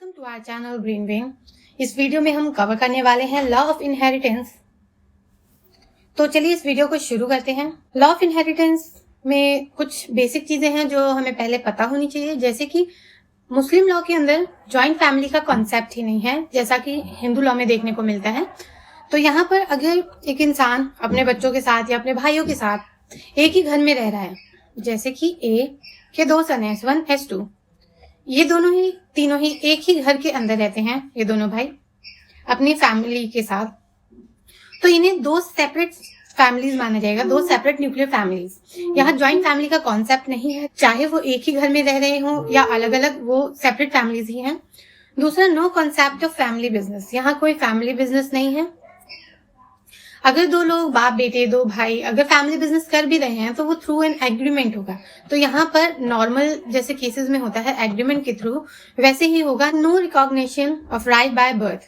Welcome to our channel green wing. इस video में हम कवर करने वाले हैं लॉ ऑफ इनहेरिटेंस। तो चलिए इस वीडियो को शुरू करते हैं। लॉ ऑफ इनहेरिटेंस में कुछ बेसिक चीजें हैं जो हमें पहले पता होनी चाहिए, जैसे कि मुस्लिम लॉ के अंदर जॉइंट फैमिली का कॉन्सेप्ट ही नहीं है, जैसा कि हिंदू लॉ में देखने को मिलता है। तो यहाँ पर अगर एक इंसान अपने बच्चों के साथ या अपने भाइयों के साथ एक ही घर में रह रहा है, जैसे कि ए के दो सन है, S1 S2, ये तीनों ही एक ही घर के अंदर रहते हैं, ये दोनों भाई अपनी फैमिली के साथ, तो इन्हें दो सेपरेट फैमिलीज माना जाएगा, दो सेपरेट न्यूक्लियर फैमिलीज। यहाँ जॉइंट फैमिली का कॉन्सेप्ट नहीं है, चाहे वो एक ही घर में रह रहे हो या अलग अलग, वो सेपरेट फैमिलीज ही हैं। दूसरा, no concept of family business, यहाँ कोई फैमिली बिजनेस नहीं है। अगर दो लोग बाप बेटे, दो भाई अगर फैमिली बिजनेस कर भी रहे हैं तो वो थ्रू एन एग्रीमेंट होगा। तो यहाँ पर नॉर्मल जैसे केसेस में होता है एग्रीमेंट के थ्रू, वैसे ही होगा। No recognition of right by birth,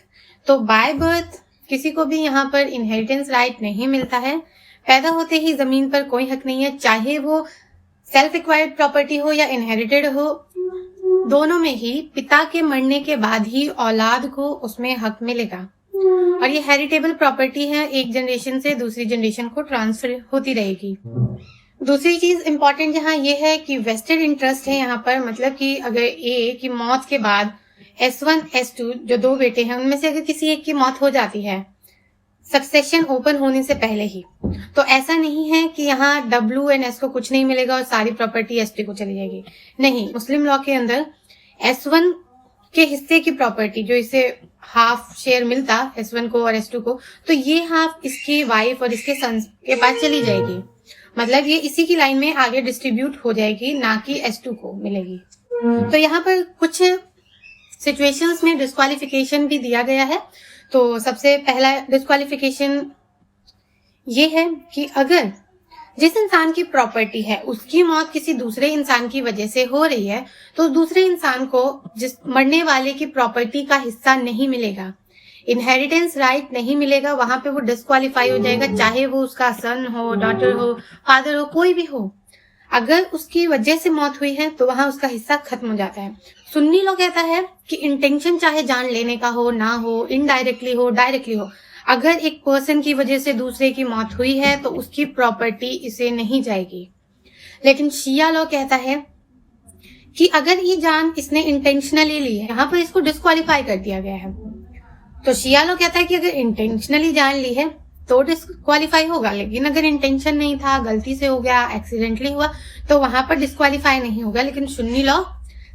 तो बाय बर्थ किसी को भी यहाँ पर इनहेरिटेंस राइट नहीं मिलता है। पैदा होते ही जमीन पर कोई हक नहीं है, चाहे वो सेल्फ एक्वायर्ड प्रॉपर्टी हो या इनहेरिटेड हो, दोनों में ही पिता के मरने के बाद ही औलाद को उसमें हक मिलेगा। और ये हेरिटेबल प्रॉपर्टी है, एक जनरेशन से दूसरी जनरेशन को ट्रांसफर होती रहेगी। दूसरी चीज इंपॉर्टेंट यहाँ ये है कि वेस्टेड इंटरेस्ट है यहाँ पर, मतलब कि अगर ए की मौत के बाद S1 S2 जो दो बेटे हैं उनमें से अगर किसी एक की मौत हो जाती है सक्सेशन ओपन होने से पहले ही, तो ऐसा नहीं है कि यहाँ W एंड S को कुछ नहीं मिलेगा और सारी प्रॉपर्टी S2 को चली जाएगी। नहीं, मुस्लिम लॉ के अंदर S1 के हिस्से की प्रॉपर्टी जो इसे हाफ शेयर मिलता S1 को और S2 को, तो ये हाफ इसकी वाइफ और इसके सन्स के पास चली जाएगी, मतलब ये इसी की लाइन में आगे डिस्ट्रीब्यूट हो जाएगी, ना कि S2 को मिलेगी। तो यहाँ पर कुछ सिचुएशंस में डिस्क्वालिफिकेशन भी दिया गया है। तो सबसे पहला डिस्क्वालिफिकेशन ये है कि अगर जिस इंसान की प्रॉपर्टी है उसकी मौत किसी दूसरे इंसान की वजह से हो रही है, तो दूसरे इंसान को जिस मरने वाले की प्रॉपर्टी का हिस्सा नहीं मिलेगा, इनहेरिटेंस राइट नहीं मिलेगा, वहां पे वो डिस्क्वालीफाई हो जाएगा, चाहे वो उसका सन हो, डॉटर हो, फादर हो, कोई भी हो। अगर उसकी वजह से मौत हुई है तो वहां उसका हिस्सा खत्म हो जाता है। सुन्नी लॉ कहता है कि इंटेंशन चाहे जान लेने का हो ना हो, इनडायरेक्टली हो डायरेक्टली हो, अगर एक पर्सन की वजह से दूसरे की मौत हुई है तो उसकी प्रॉपर्टी इसे नहीं जाएगी। लेकिन शिया लॉ कहता है कि अगर ये जान इसने इंटेंशनली ली है, यहाँ पर इसको डिस्क्वालीफाई कर दिया गया है। तो शिया लॉ कहता है कि अगर इंटेंशनली जान ली है तो डिस्क्वालीफाई होगा, लेकिन अगर इंटेंशन नहीं था, गलती से हो गया, एक्सीडेंटली हुआ, तो वहां पर डिस्क्वालीफाई नहीं होगा। लेकिन सुन्नी लॉ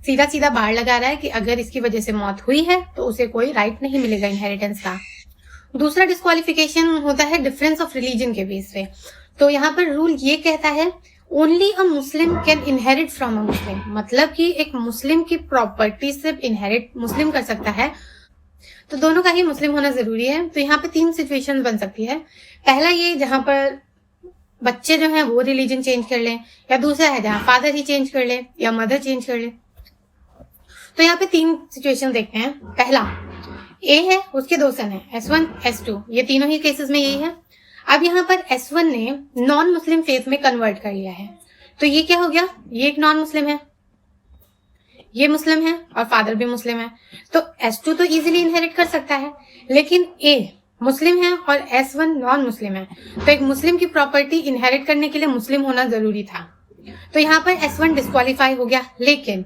सीधा सीधा बाढ़ लगा रहा है कि अगर इसकी वजह से मौत हुई है तो उसे कोई राइट नहीं मिलेगा इनहेरिटेंस का। दूसरा डिस्क्वालिफिकेशन होता है डिफरेंस ऑफ रिलीजन के बेस पे। तो यहाँ पर रूल ये कहता है only a Muslim can inherit from a Muslim, मतलब कि एक मुस्लिम की प्रॉपर्टी सिर्फ इनहेरिट मुस्लिम कर सकता है। तो दोनों का ही मुस्लिम होना जरूरी है। तो यहाँ पे तीन सिचुएशन बन सकती है। पहला ये जहां पर बच्चे जो हैं वो रिलीजन चेंज कर लें, या दूसरा है जहां फादर ही चेंज कर ले या मदर चेंज कर ले। तो यहाँ पे तीन सिचुएशन देखते हैं। पहला, ए है, उसके दो सन है, S1 S2, ये तीनों ही केसेस में यही है। अब यहाँ पर S1 ने नॉन मुस्लिम फेथ में कन्वर्ट कर लिया है, तो ये क्या हो गया, ये एक नॉन मुस्लिम है, ये मुस्लिम है और फादर भी मुस्लिम है, तो S2 तो इजीली इनहेरिट कर सकता है। लेकिन ए मुस्लिम है और S1 नॉन मुस्लिम है, तो एक मुस्लिम की प्रॉपर्टी इनहेरिट करने के लिए मुस्लिम होना जरूरी था। तो यहाँ पर S1 डिस्क्वालीफाई हो गया। लेकिन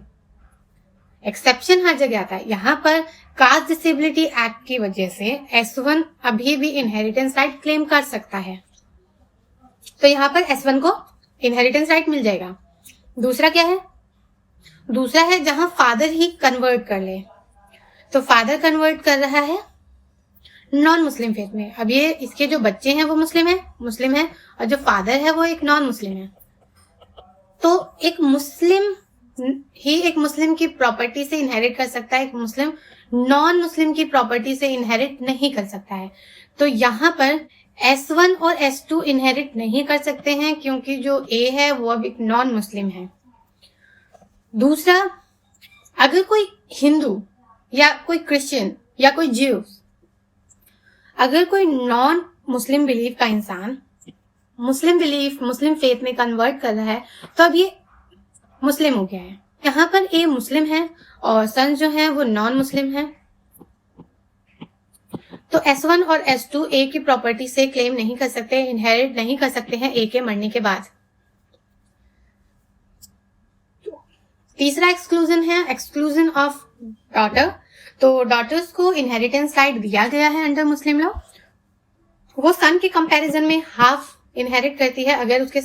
एक्सेप्शन हर जगह आता है, यहाँ पर कास्ट डिसेबिलिटी एक्ट की वजह से S1 अभी भी इनहेरिटेंस राइट क्लेम कर सकता है, तो यहाँ पर S1 को इनहेरिटेंस राइट मिल जाएगा। दूसरा क्या है, दूसरा है जहां फादर ही कन्वर्ट कर ले। तो फादर कन्वर्ट कर रहा है नॉन मुस्लिम फेथ में, अब ये इसके जो बच्चे हैं वो मुस्लिम है और जो फादर है वो एक नॉन मुस्लिम है। तो एक मुस्लिम ही एक मुस्लिम की प्रॉपर्टी से इनहेरिट कर सकता है, एक मुस्लिम नॉन मुस्लिम की प्रॉपर्टी से इनहेरिट नहीं कर सकता है। तो यहाँ पर S1 और S2 इनहेरिट नहीं कर सकते हैं क्योंकि जो ए है वो अब एक नॉन मुस्लिम है। दूसरा, अगर कोई हिंदू या कोई क्रिश्चियन या कोई ज्यू, अगर कोई नॉन मुस्लिम बिलीफ का इंसान मुस्लिम फेथ में कन्वर्ट कर रहा है, तो अब ये मुस्लिम हो गया है। यहाँ पर ए मुस्लिम है और सन जो है वो नॉन मुस्लिम है, तो S1 और S2 ए की प्रॉपर्टी से क्लेम नहीं कर सकते, इनहेरिट नहीं कर सकते हैं ए के मरने के बाद। तीसरा एक्सक्लूजन है एक्सक्लूजन ऑफ डॉटर। तो डॉटर्स को इनहेरिटेंस राइट दिया गया है अंडर मुस्लिम लॉ। वो सन के कंपैरिजन में हाफ इनहेरिट करती है अगर उसके,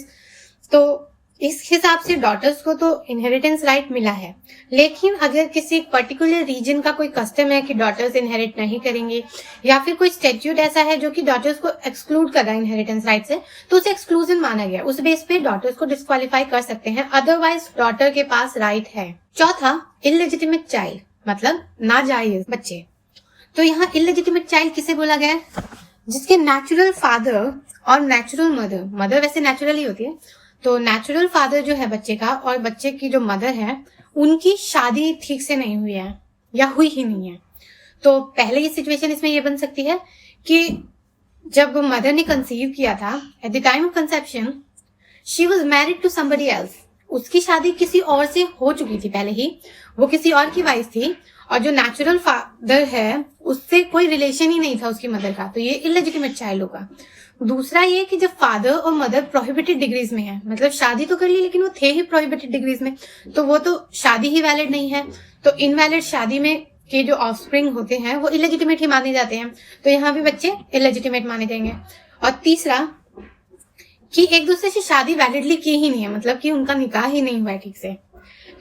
तो इस हिसाब से डॉटर्स को तो इनहेरिटेंस राइट मिला है। लेकिन अगर किसी पर्टिकुलर रीजन का कोई कस्टम है कि डॉटर्स इनहेरिट नहीं करेंगे, या फिर कोई स्टैट्यूट ऐसा है जो कि डॉटर्स को एक्सक्लूड कर रहा है इनहेरिटेंस राइट से, तो उसे एक्सक्लूजन माना गया, उस बेस पे डॉटर्स को डिस्क्वालीफाई कर सकते हैं, अदरवाइज डॉटर के पास राइट है। चौथा, इलेजिटिमेट चाइल्ड, मतलब नाजायज बच्चे। तो यहाँ इलेजिटिमेट चाइल्ड किसे बोला गया है? जिसके नेचुरल फादर और नेचुरल मदर, मदर वैसे नेचुरल ही होती है, तो नेचुरल फादर जो है बच्चे का और बच्चे की जो मदर है उनकी शादी ठीक से नहीं हुई है या हुई ही नहीं है। तो पहले ये सिचुएशन इसमें ये बन सकती है कि जब मदर ने कंसीव किया था, at the time of conception she was married to somebody else, उसकी शादी किसी और से हो चुकी थी पहले ही, वो किसी और की वाइफ थी, और जो नेचुरल फादर है उससे कोई रिलेशन ही नहीं था उसकी मदर का, तो ये इलेजिटिमेट चाइल्ड होगा। दूसरा ये कि जब फादर और मदर प्रोहिबिटेड डिग्रीज में है, मतलब शादी तो कर ली लेकिन वो थे ही प्रोहिबिटेड डिग्रीज में, तो वो तो शादी ही वैलिड नहीं है, तो इनवैलिड शादी में के जो ऑफस्प्रिंग होते हैं वो इलेजिटिमेट ही माने जाते हैं, तो यहाँ भी बच्चे इलेजिटिमेट माने जाएंगे। और तीसरा कि एक दूसरे से शादी वैलिडली की ही नहीं है, मतलब कि उनका निकाह ही नहीं हुआ है ठीक से।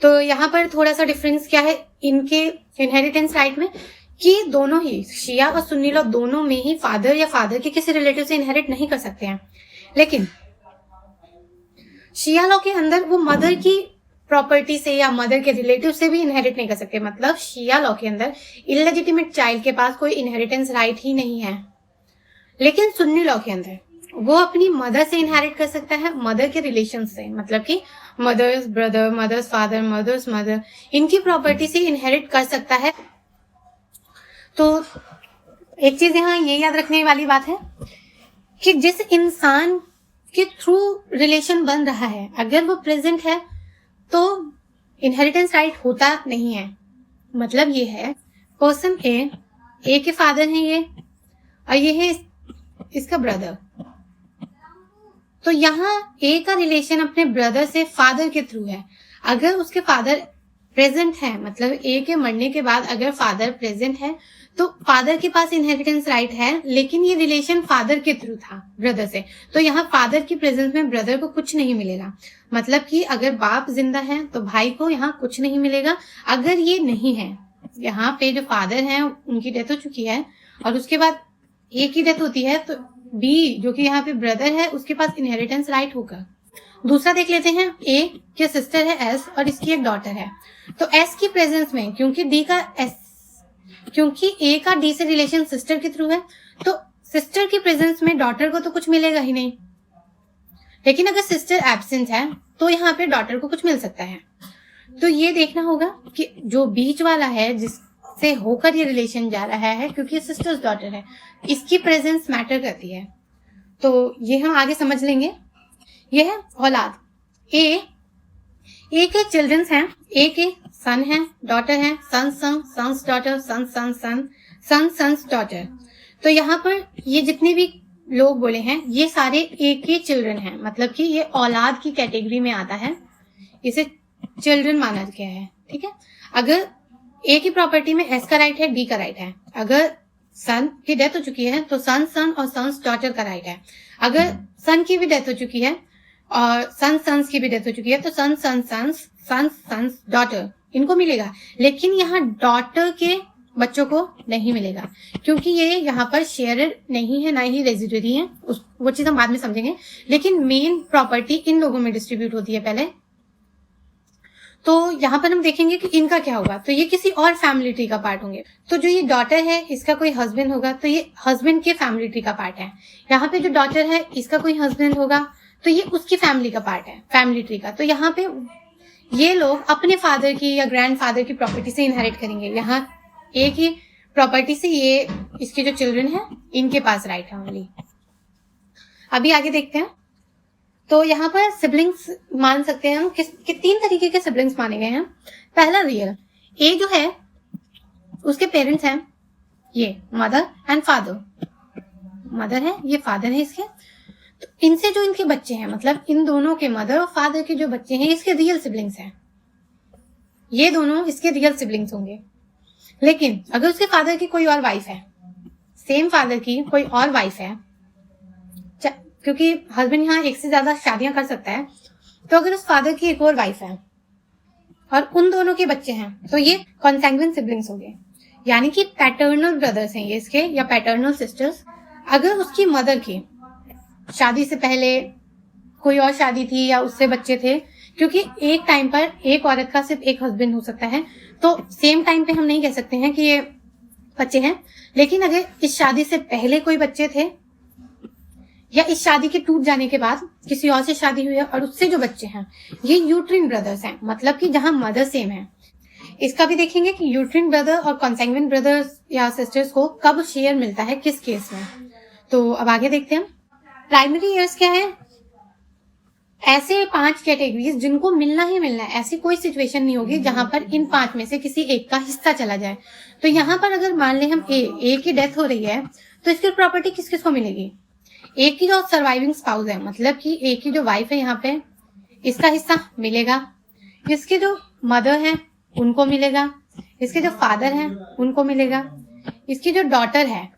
तो यहाँ पर थोड़ा सा डिफरेंस क्या है इनके इनहेरिटेंस राइट में, कि दोनों ही शिया और सुन्नी लॉ दोनों में ही फादर या फादर के किसी रिलेटिव से इनहेरिट नहीं कर सकते हैं, लेकिन शिया लॉ के अंदर वो मदर की प्रॉपर्टी से या मदर के रिलेटिव से भी इनहेरिट नहीं कर सकते। मतलब शिया लॉ के अंदर इलेजिटिमेट चाइल्ड के पास कोई इनहेरिटेंस राइट ही नहीं है, लेकिन सुन्नी लॉ के अंदर वो अपनी मदर से इनहेरिट कर सकता है, मदर के रिलेशन से, मतलब कि mother's brother, mother's father, mother's mother, इनकी प्रॉपर्टी से इनहेरिट कर सकता है। तो एक चीज यहाँ ये याद रखने वाली बात है कि जिस इंसान के थ्रू रिलेशन बन रहा है अगर वो प्रेजेंट है तो इनहेरिटेंस राइट होता नहीं है। मतलब ये है पर्सन ए के फादर हैं ये, और ये है इसका ब्रदर, तो यहाँ ए का रिलेशन अपने ब्रदर से फादर के थ्रू है। अगर उसके फादर प्रेजेंट है, मतलब ए के मरने के बाद अगर फादर प्रेजेंट है तो फादर के पास इनहेरिटेंस राइट है, लेकिन ये रिलेशन फादर के थ्रू था ब्रदर से, तो यहाँ फादर की प्रेजेंस में ब्रदर को कुछ नहीं मिलेगा। मतलब कि अगर बाप जिंदा है तो भाई को यहाँ कुछ नहीं मिलेगा। अगर ये नहीं है, यहाँ पे जो फादर हैं उनकी डेथ हो चुकी है और उसके बाद ए की डेथ होती है, तो बी जो कि यहाँ पे ब्रदर है उसके पास इनहेरिटेंस राइट होगा। दूसरा देख लेते हैं, ए की सिस्टर है एस और इसकी एक डॉटर है, तो एस की प्रेजेंस में क्योंकि ए का डी से रिलेशन सिस्टर के थ्रू है, तो सिस्टर की प्रेजेंस में डॉटर को तो कुछ मिलेगा ही नहीं, लेकिन अगर सिस्टर एब्सेंट है तो यहाँ पे डॉटर को कुछ मिल सकता है। तो ये देखना होगा कि जो बीच वाला है जिससे होकर ये रिलेशन जा रहा है, क्योंकि सिस्टर्स डॉटर है, इसकी प्रेजेंस मैटर करती है। तो ये हम आगे समझ लेंगे। ये है औलाद। ए के चिल्ड्रंस हैं, ए के सन है, डॉटर है, सन सन सन्स डॉटर, सन सन सन सन सन्स डॉटर। तो यहाँ पर ये जितने भी लोग बोले हैं ये सारे ए के चिल्ड्रन हैं, मतलब कि ये औलाद की कैटेगरी में आता है, इसे चिल्ड्रन माना गया है। ठीक है, अगर ए की प्रॉपर्टी में एस का राइट है, डी का राइट है, अगर सन की डेथ हो चुकी है तो सन सन और सन्स डॉटर का राइट है, अगर सन की भी डेथ हो चुकी है और सन सन्स की भी डेथ हो चुकी है तो सन सन सन्स सन सन्स डॉटर इनको मिलेगा। लेकिन यहाँ डॉटर के बच्चों को नहीं मिलेगा, क्योंकि ये यहाँ पर शेयरर नहीं है, ना ही रेजिडरी है, वो चीज हम बाद में समझेंगे। लेकिन मेन प्रॉपर्टी इन लोगों में डिस्ट्रीब्यूट होती है पहले। तो यहाँ पर हम देखेंगे कि इनका क्या होगा, तो ये किसी और फैमिली ट्री का पार्ट होंगे। तो जो ये डॉटर है इसका कोई हस्बैंड होगा तो ये हस्बैंड के फैमिली ट्री का पार्ट है। यहाँ पे जो डॉटर है इसका कोई हस्बैंड होगा तो ये उसकी फैमिली का पार्ट है, फैमिली ट्री का। तो यहाँ पे ये लोग अपने फादर की या ग्रैंड फादर की प्रॉपर्टी से इनहेरिट करेंगे। यहाँ ए की प्रॉपर्टी से ये इसके जो चिल्ड्रन है इनके पास राइट है ओनली। अभी आगे देखते हैं। तो यहाँ पर सिबलिंग्स मान सकते हैं हम कि 3 तरीके के सिबलिंग्स माने गए हैं। पहला रियल, ए जो है उसके पेरेंट्स हैं, ये मदर एंड फादर, मदर है ये फादर है इसके, तो इनसे जो इनके बच्चे हैं, मतलब इन दोनों के मदर और फादर के जो बच्चे हैं इसके रियल सिबलिंग्स हैं, ये दोनों इसके रियल सिबलिंग्स होंगे। लेकिन अगर उसके फादर की कोई और वाइफ है, सेम फादर की कोई और वाइफ है, क्योंकि हस्बैंड यहाँ एक से ज्यादा शादियां कर सकता है, तो अगर उस फादर की एक और वाइफ है और उन दोनों के बच्चे हैं तो ये कॉन्सैंग्विन सिबलिंग्स हो गए, यानी कि पैटर्नल ब्रदर्स हैं ये इसके, या पैटर्नल सिस्टर्स। अगर उसकी मदर की शादी से पहले कोई और शादी थी या उससे बच्चे थे, क्योंकि एक टाइम पर एक औरत का सिर्फ एक हस्बैंड हो सकता है, तो सेम टाइम पे हम नहीं कह सकते हैं कि ये बच्चे हैं। लेकिन अगर इस शादी से पहले कोई बच्चे थे या इस शादी के टूट जाने के बाद किसी और से शादी हुई है और उससे जो बच्चे हैं, ये यूट्रिन ब्रदर्स हैं, मतलब कि जहां मदर सेम है। इसका भी देखेंगे कि यूट्रिन ब्रदर और कॉन्सैंग्विन ब्रदर्स या सिस्टर्स को कब शेयर मिलता है, किस केस में। तो अब आगे देखते हैं। प्राइमरी ईयर्स क्या है? ऐसे 5 कैटेगरीज जिनको मिलना ही मिलना है, ऐसी कोई सिचुएशन नहीं होगी जहां पर इन 5 में से किसी एक का हिस्सा चला जाए। तो यहाँ पर अगर मान ले हम ए की डेथ हो रही है, तो इसकी प्रॉपर्टी किस किस को मिलेगी? ए की जो सर्वाइविंग स्पाउस है, मतलब कि ए की जो वाइफ है यहाँ पे, इसका हिस्सा मिलेगा। इसके जो मदर है उनको मिलेगा, इसके जो फादर हैं उनको मिलेगा, इसकी जो डॉटर है,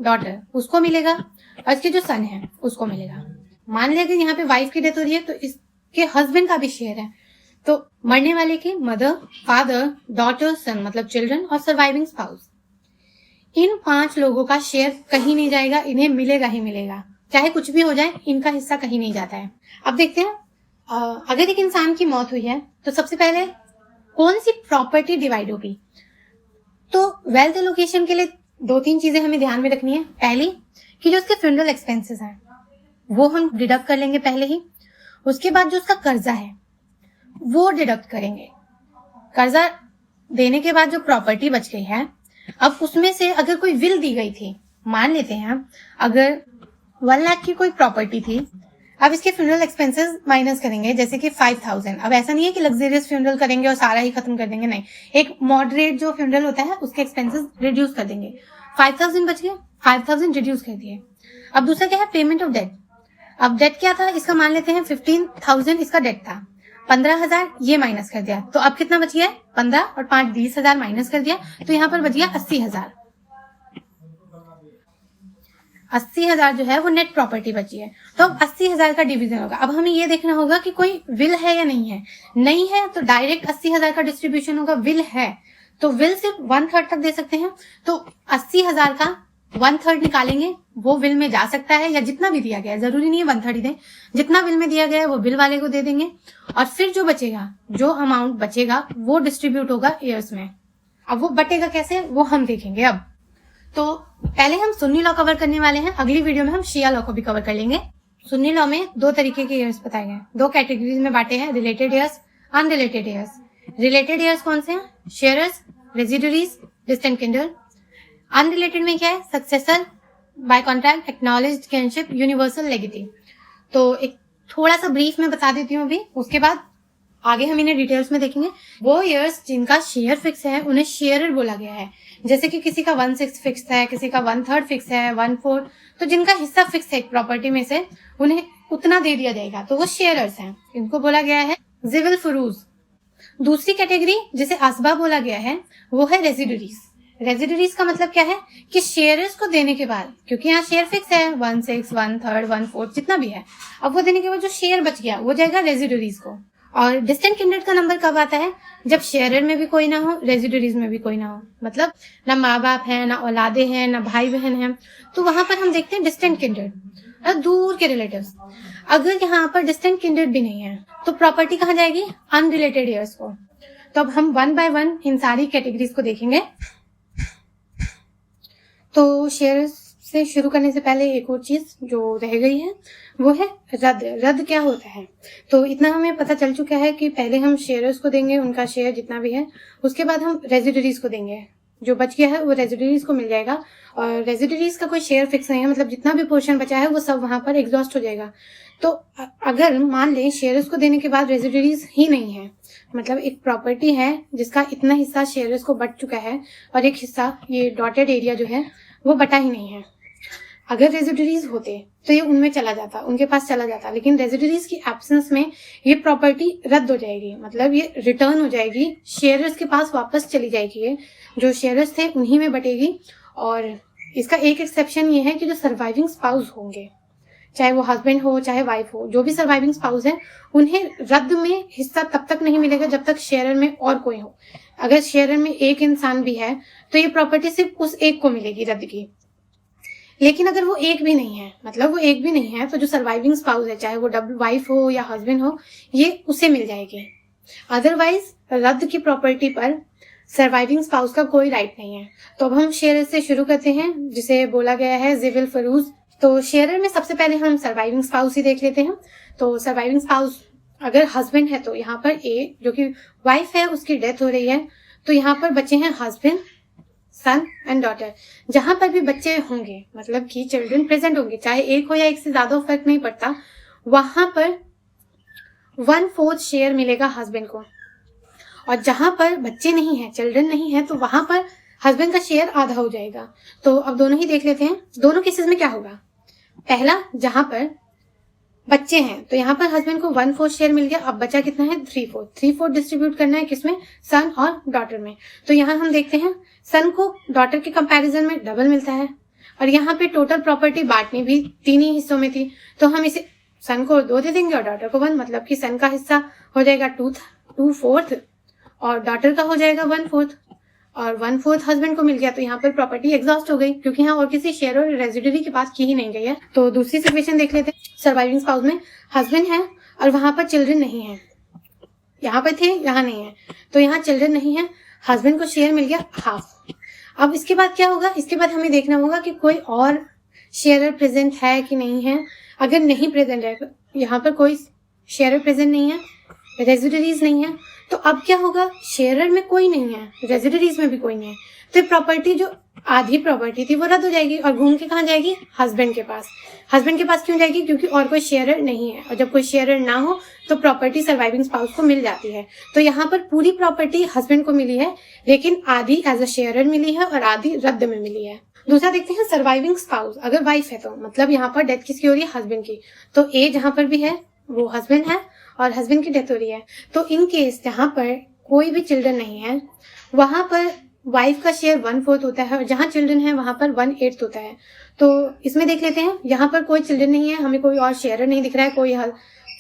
डॉटर उसको मिलेगा, और इसके जो सन है उसको मिलेगा। मान लिया कि यहाँ पे वाइफ की डेथ हो रही है तो इसके हस्बैंड का भी शेयर है, तो मरने वाले के मदर, फादर, डॉटर, सन मतलब चिल्ड्रन और सर्वाइविंग स्पाउस, इन 5 लोगों का शेयर कहीं नहीं जाएगा, इन्हें मिलेगा ही मिलेगा, चाहे कुछ भी हो जाए, इनका हिस्सा कहीं नहीं जाता है। अब देखते हैं, अगर एक इंसान की मौत हुई है तो सबसे पहले कौन सी प्रॉपर्टी डिवाइड होगी? तो वेल्थ एलोकेशन के लिए 2-3 चीजें हमें ध्यान में रखनी है। पहली कि जो उसके फ्यूनरल एक्सपेंसेस हैं वो हम डिडक्ट कर लेंगे पहले ही। उसके बाद जो उसका कर्जा है वो डिडक्ट करेंगे। कर्जा देने के बाद जो प्रॉपर्टी बच गई है, अब उसमें से अगर कोई विल दी गई थी, मान लेते हैं अगर 1 लाख की कोई प्रॉपर्टी थी, अब इसके फ्यूनरल एक्सपेंसेस माइनस करेंगे, जैसे कि 5000। अब ऐसा नहीं है कि लग्जरियस फ्यूनरल करेंगे और सारा ही खत्म कर देंगे, नहीं, एक मॉडरेट जो फ्यूनरल होता है उसके एक्सपेंसेस रिड्यूस कर देंगे। 5000 बच गए, 5000 रिड्यूस कर दिए। अब दूसरा क्या है? Payment of debt. अब डेट क्या था इसका? मान लेते हैं 15,000 इसका डेट था, 15,000 ये माइनस कर दिया, तो अब कितना बच गया? 15 और 5 20,000 माइनस कर दिया, तो यहाँ पर बच गया 80,000। 80,000 जो है वो नेट प्रॉपर्टी बची है। तो अब 80,000 का डिवीजन होगा। अब हमें ये देखना होगा कि कोई विल है या नहीं है। नहीं है तो डायरेक्ट 80,000 का डिस्ट्रीब्यूशन होगा। विल है तो विल सिर्फ 1/3 तक दे सकते हैं, तो 80,000 का 1/3 निकालेंगे, वो विल में जा सकता है, या जितना भी दिया गया है, जरूरी नहीं है 1/3 ही दें, जितना विल में दिया गया है वो विल वाले को दे देंगे, और फिर जो बचेगा, जो अमाउंट बचेगा वो डिस्ट्रीब्यूट होगा ईयर्स में। अब वो बटेगा कैसे वो हम देखेंगे। अब तो पहले हम सुन्नी लॉ कवर करने वाले हैं, अगली वीडियो में हम शिया लॉ को भी कवर कर लेंगे। सुन्नी लॉ में 2 तरीके के ईयर्स बताए गए, 2 कैटेगरीज में बांटे हैं, related heirs, unrelated heirs. Related heirs कौन से हैं? Sharers, residuaries, distant kindred. Unrelated में क्या है? Successor, by contract, acknowledged kinship, universal legatee. तो एक थोड़ा सा ब्रीफ में बता देती हूँ अभी, उसके बाद आगे हम इन्हें डिटेल्स में देखेंगे। वो ईयर्स जिनका शेयर फिक्स है उन्हें शेयरर बोला गया है, जैसे कि किसी का 1/6 फिक्स है, किसी का 1/3 फिक्स है, 1/4, तो जिनका हिस्सा फिक्स है प्रॉपर्टी में से उन्हें उतना दे दिया जाएगा, तो वो शेयरर्स हैं, इनको बोला गया है जिविल फुरूज। दूसरी कैटेगरी जिसे असबा बोला गया है वो है रेजिडुरीज। रेजिडुरीज का मतलब क्या है कि शेयरर्स को देने के बाद, क्योंकि यहाँ शेयर फिक्स है 1/6, 1/3, 1/4 जितना भी है, अब वो देने के बाद जो शेयर बच गया वो जाएगा रेजिडुरीज को। और डिस्टेंट किंडर का नंबर कब आता है? जब शेयरर में भी कोई ना हो, रेजिडुरीज में भी कोई ना हो, मतलब ना माँ बाप है, ना औलादे हैं, ना भाई बहन है, तो वहां पर हम देखते हैं डिस्टेंट किंडर, दूर के रिलेटिव्स। अगर यहाँ पर डिस्टेंट किंडर भी नहीं है तो प्रॉपर्टी कहाँ जाएगी? अनरिलेटेड ईयर्स को। तो अब हम 1 बाय 1 इन सारी कैटेगरीज को देखेंगे। तो शेयर्स से शुरू करने से पहले एक और चीज जो रह गई है वो है रद्द। रद्द क्या होता है? तो इतना हमें पता चल चुका है कि पहले हम शेयर्स को देंगे उनका शेयर जितना भी है, उसके बाद हम रेजिडुरीज को देंगे जो बच गया है वो रेजिडरीज को मिल जाएगा, और रेजिडरीज का कोई शेयर फिक्स नहीं है, मतलब जितना भी पोर्शन बचा है वो सब वहां पर एग्जॉस्ट हो जाएगा। तो अगर मान लें शेयर्स को देने के बाद रेजिडरीज ही नहीं है, मतलब एक प्रॉपर्टी है जिसका इतना हिस्सा शेयर्स को बट चुका है और एक हिस्सा ये डॉटेड एरिया जो है वो बटा ही नहीं है, अगर रेजिडरीज होते तो ये उनमें चला जाता, उनके पास चला जाता, लेकिन रेजिडरीज की एब्सेंस में ये प्रॉपर्टी रद्द हो जाएगी, मतलब ये रिटर्न हो जाएगी, शेयरर्स के पास वापस चली जाएगी, ये जो शेयरर्स थे उन्हीं में बटेगी। और इसका एक एक्सेप्शन ये है कि जो सर्वाइविंग स्पाउस होंगे, चाहे वो हस्बैंड हो चाहे वाइफ हो, जो भी सर्वाइविंग स्पाउस है उन्हें रद्द में हिस्सा तब तक नहीं मिलेगा जब तक शेयरर में और कोई हो। अगर शेयरर में एक इंसान भी है तो ये प्रॉपर्टी सिर्फ उस एक को मिलेगी रद्द की, लेकिन अगर वो एक भी नहीं है, मतलब वो एक भी नहीं है, तो जो सर्वाइविंग स्पाउस है चाहे वो डबल वाइफ हो या हस्बैंड हो, ये उसे मिल जाएगी। अदरवाइज रद्द की प्रॉपर्टी पर सर्वाइविंग स्पाउस का कोई राइट नहीं है। तो अब हम शेयरर से शुरू करते हैं जिसे बोला गया है जिविल फरूज। तो शेयरर में सबसे पहले हम सर्वाइविंग स्पाउस ही देख लेते हैं। तो सर्वाइविंग स्पाउस अगर हस्बैंड है तो यहाँ पर ए जो कि वाइफ है उसकी डेथ हो रही है, तो यहाँ पर बच्चे हैं हस्बैंड, सन एंड डॉटर। जहां पर भी बच्चे होंगे, मतलब कि चिल्ड्रन प्रेजेंट होंगे, चाहे एक हो या एक से ज्यादा फर्क नहीं पड़ता, वहां पर 1/4 शेयर मिलेगा हस्बैंड को। और जहां पर बच्चे नहीं है, चिल्ड्रन नहीं है, तो वहां पर हस्बैंड का शेयर आधा हो जाएगा। तो अब दोनों ही देख लेते हैं, दोनों केसेस में क्या होगा। पहला, जहां पर बच्चे हैं तो यहाँ पर हस्बैंड को 1/4 शेयर मिल गया, अब बचा कितना है 3/4 डिस्ट्रीब्यूट करना है किसमें, सन और डॉटर में। तो यहाँ हम देखते हैं सन को डॉटर के कंपैरिजन में डबल मिलता है, और यहाँ पे टोटल प्रॉपर्टी बांटनी भी 3 ही हिस्सों में थी, तो हम इसे सन को 2 दे देंगे और डॉटर को 1, मतलब कि सन का हिस्सा हो जाएगा 2/4 और डॉटर का हो जाएगा 1/4, और 1/4 हस्बैंड को मिल गया। तो यहाँ पर प्रॉपर्टी एग्जॉस्ट हो गई, क्योंकि यहाँ और किसी शेयर और रेजिडरी के पास की ही नहीं गई है। तो दूसरी सिचुएशन देख लेते हैं। सर्वाइविंग स्पाउस में हस्बैंड है और वहां पर चिल्ड्रन नहीं है, यहाँ पर थे यहाँ नहीं है, तो यहाँ चिल्ड्रन नहीं है, हस्बैंड को शेयर मिल गया हाफ। अब इसके बाद क्या होगा, इसके बाद हमें देखना होगा कि कोई और शेयरर प्रेजेंट है कि नहीं है। अगर नहीं प्रेजेंट है, यहाँ पर कोई शेयरर प्रेजेंट नहीं है, रेजिडरीज नहीं है, तो अब क्या होगा, शेयरर में कोई नहीं है, रेजिडरीज में भी कोई नहीं है, तो प्रॉपर्टी जो आधी प्रॉपर्टी थी वो रद्द हो जाएगी और घूम के कहाँ जाएगी, हस्बैंड के पास। हस्बैंड के पास क्यों जाएगी, क्योंकि और कोई शेयरर नहीं है, और जब कोई शेयरर ना हो तो प्रॉपर्टी सर्वाइविंग स्पाउस को मिल जाती है। तो यहाँ पर पूरी प्रॉपर्टी हस्बैंड को मिली है, लेकिन आधी एज अ शेयरर मिली है और आधी रद्द में मिली है। दूसरा देखते हैं सर्वाइविंग स्पाउस, अगर वाइफ है तो मतलब यहाँ पर डेथ किसकी हो रही है, हस्बैंड की। तो ए जहाँ पर भी है वो हस्बैंड है और हस्बैंड की डेथ हो रही है। तो इन केस जहाँ पर कोई भी चिल्ड्रन नहीं है, वहां पर वाइफ का शेयर 1/4 होता है, और जहां चिल्ड्रन है वहां पर 1/8 होता है। तो इसमें देख लेते हैं, यहाँ पर कोई चिल्ड्रन नहीं है, हमें कोई और शेयर नहीं दिख रहा है, कोई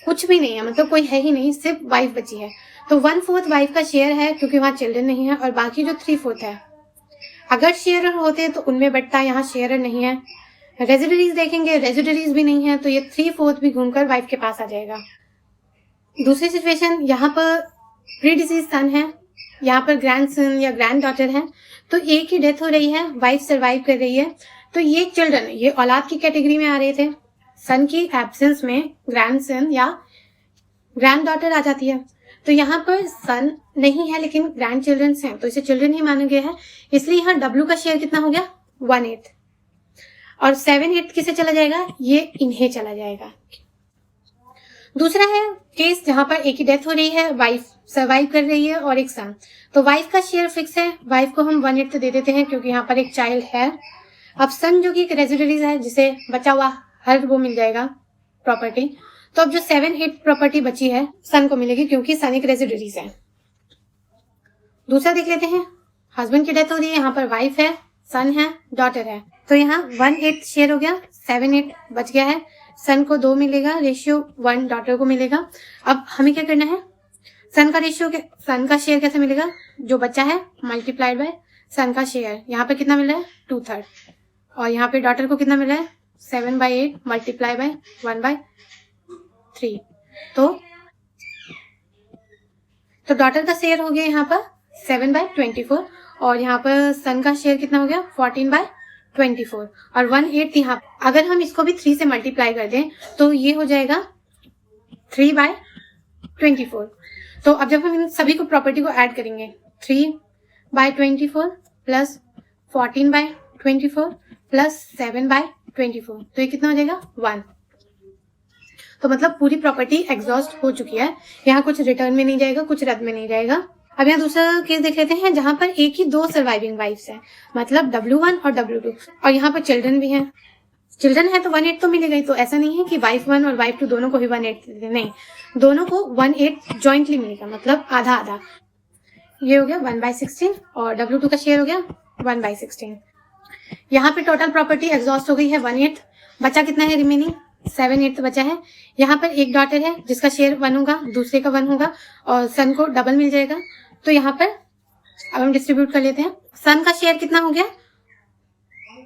कुछ भी नहीं है, मतलब कोई है ही नहीं, सिर्फ वाइफ बची है। तो 1/4 वाइफ का शेयर है क्योंकि वहां चिल्ड्रन नहीं है, और बाकी जो 3/4 है अगर शेयरर होते तो उनमें बटता, यहाँ शेयरर नहीं है। रेजिडरीज देखेंगे, रेजिडरीज भी नहीं है, तो ये 3/4 भी घूमकर वाइफ के पास आ जाएगा। दूसरी सिचुएशन, यहाँ पर प्री डिसीज सन है, यहाँ पर ग्रैंड सन या ग्रैंड डॉटर है, तो एक ही डेथ हो रही है, वाइफ सरवाइव कर रही है, तो ये चिल्ड्रन, ये औलाद की कैटेगरी में आ रहे थे। सन की एब्सेंस में ग्रैंड सन या ग्रैंड डॉटर आ जाती है। तो यहाँ पर सन नहीं है लेकिन ग्रैंड चिल्ड्रन हैं, तो इसे चिल्ड्रन ही माना गया है, इसलिए यहाँ डब्ल्यू का शेयर कितना हो गया 1/8, और 7/8 किसे चला जाएगा, ये इन्हें चला जाएगा। दूसरा है केस जहां पर एक ही डेथ हो रही है, वाइफ सर्वाइव कर रही है और एक सन, तो वाइफ का शेयर फिक्स है, वाइफ को हम 1/8 दे देते हैं क्योंकि यहाँ पर एक चाइल्ड है। अब सन जो कि एक रेजिडरीज है, जिसे बचा हुआ हर वो मिल जाएगा प्रॉपर्टी, तो अब जो 7/8 प्रॉपर्टी बची है सन को मिलेगी क्योंकि सन एक रेजिडरीज है। दूसरा देख लेते हैं, हस्बैंड की डेथ हो रही है, यहाँ पर वाइफ है, सन है, डॉटर है, तो यहाँ 1/8 शेयर हो गया, 7/8 बच गया है, सन को 2 मिलेगा, रेशियो 1 डॉटर को मिलेगा। अब हमें क्या करना है, सन का शेयर कैसे मिलेगा, जो बच्चा है मल्टीप्लाइड बाय सन का शेयर, यहाँ पे कितना मिल रहा है 2/3, और यहाँ पे डॉटर को कितना मिल रहा है 7/8 मल्टीप्लाई बाय 1/3, तो डॉटर का शेयर हो गया यहाँ पर 7/24, और यहाँ पर सन का शेयर कितना हो गया 14/24, और 1/8 यहाँ, अगर हम इसको भी 3 से मल्टीप्लाई कर दें तो ये हो जाएगा 3/24। तो अब जब हम इन सभी को प्रॉपर्टी को ऐड करेंगे, 3/24 प्लस 14/24 प्लस 7/24, तो ये कितना हो जाएगा 1। तो मतलब पूरी प्रॉपर्टी एग्जॉस्ट हो चुकी है, यहाँ कुछ रिटर्न में नहीं जाएगा, कुछ रद्द में नहीं जाएगा। अब यहाँ दूसरा केस देख लेते हैं जहां पर एक ही 2 सर्वाइविंग वाइफ्स हैं, मतलब W1 और W2, और यहाँ पर चिल्ड्रन भी हैं। चिल्ड्रन है तो 1/8 तो मिलेगा ही, तो ऐसा नहीं है कि वाइफ 1 और वाइफ 2 दोनों को ही 1/8 नहीं, दोनों को 1/8 जॉइंटली मिलेगा, मतलब आधा आधा। ये हो गया 1/16 और W2 का शेयर हो गया 1/16। यहाँ पे टोटल प्रॉपर्टी एग्जॉस्ट हो गई है 1/8, बचा कितना है रिमेनिंग 7/8 बचा है। यहाँ पर एक डॉटर है जिसका शेयर 1 होगा, दूसरे का 1 होगा और सन को डबल मिल जाएगा। तो यहाँ पर अब हम डिस्ट्रीब्यूट कर लेते हैं। सन का शेयर कितना हो गया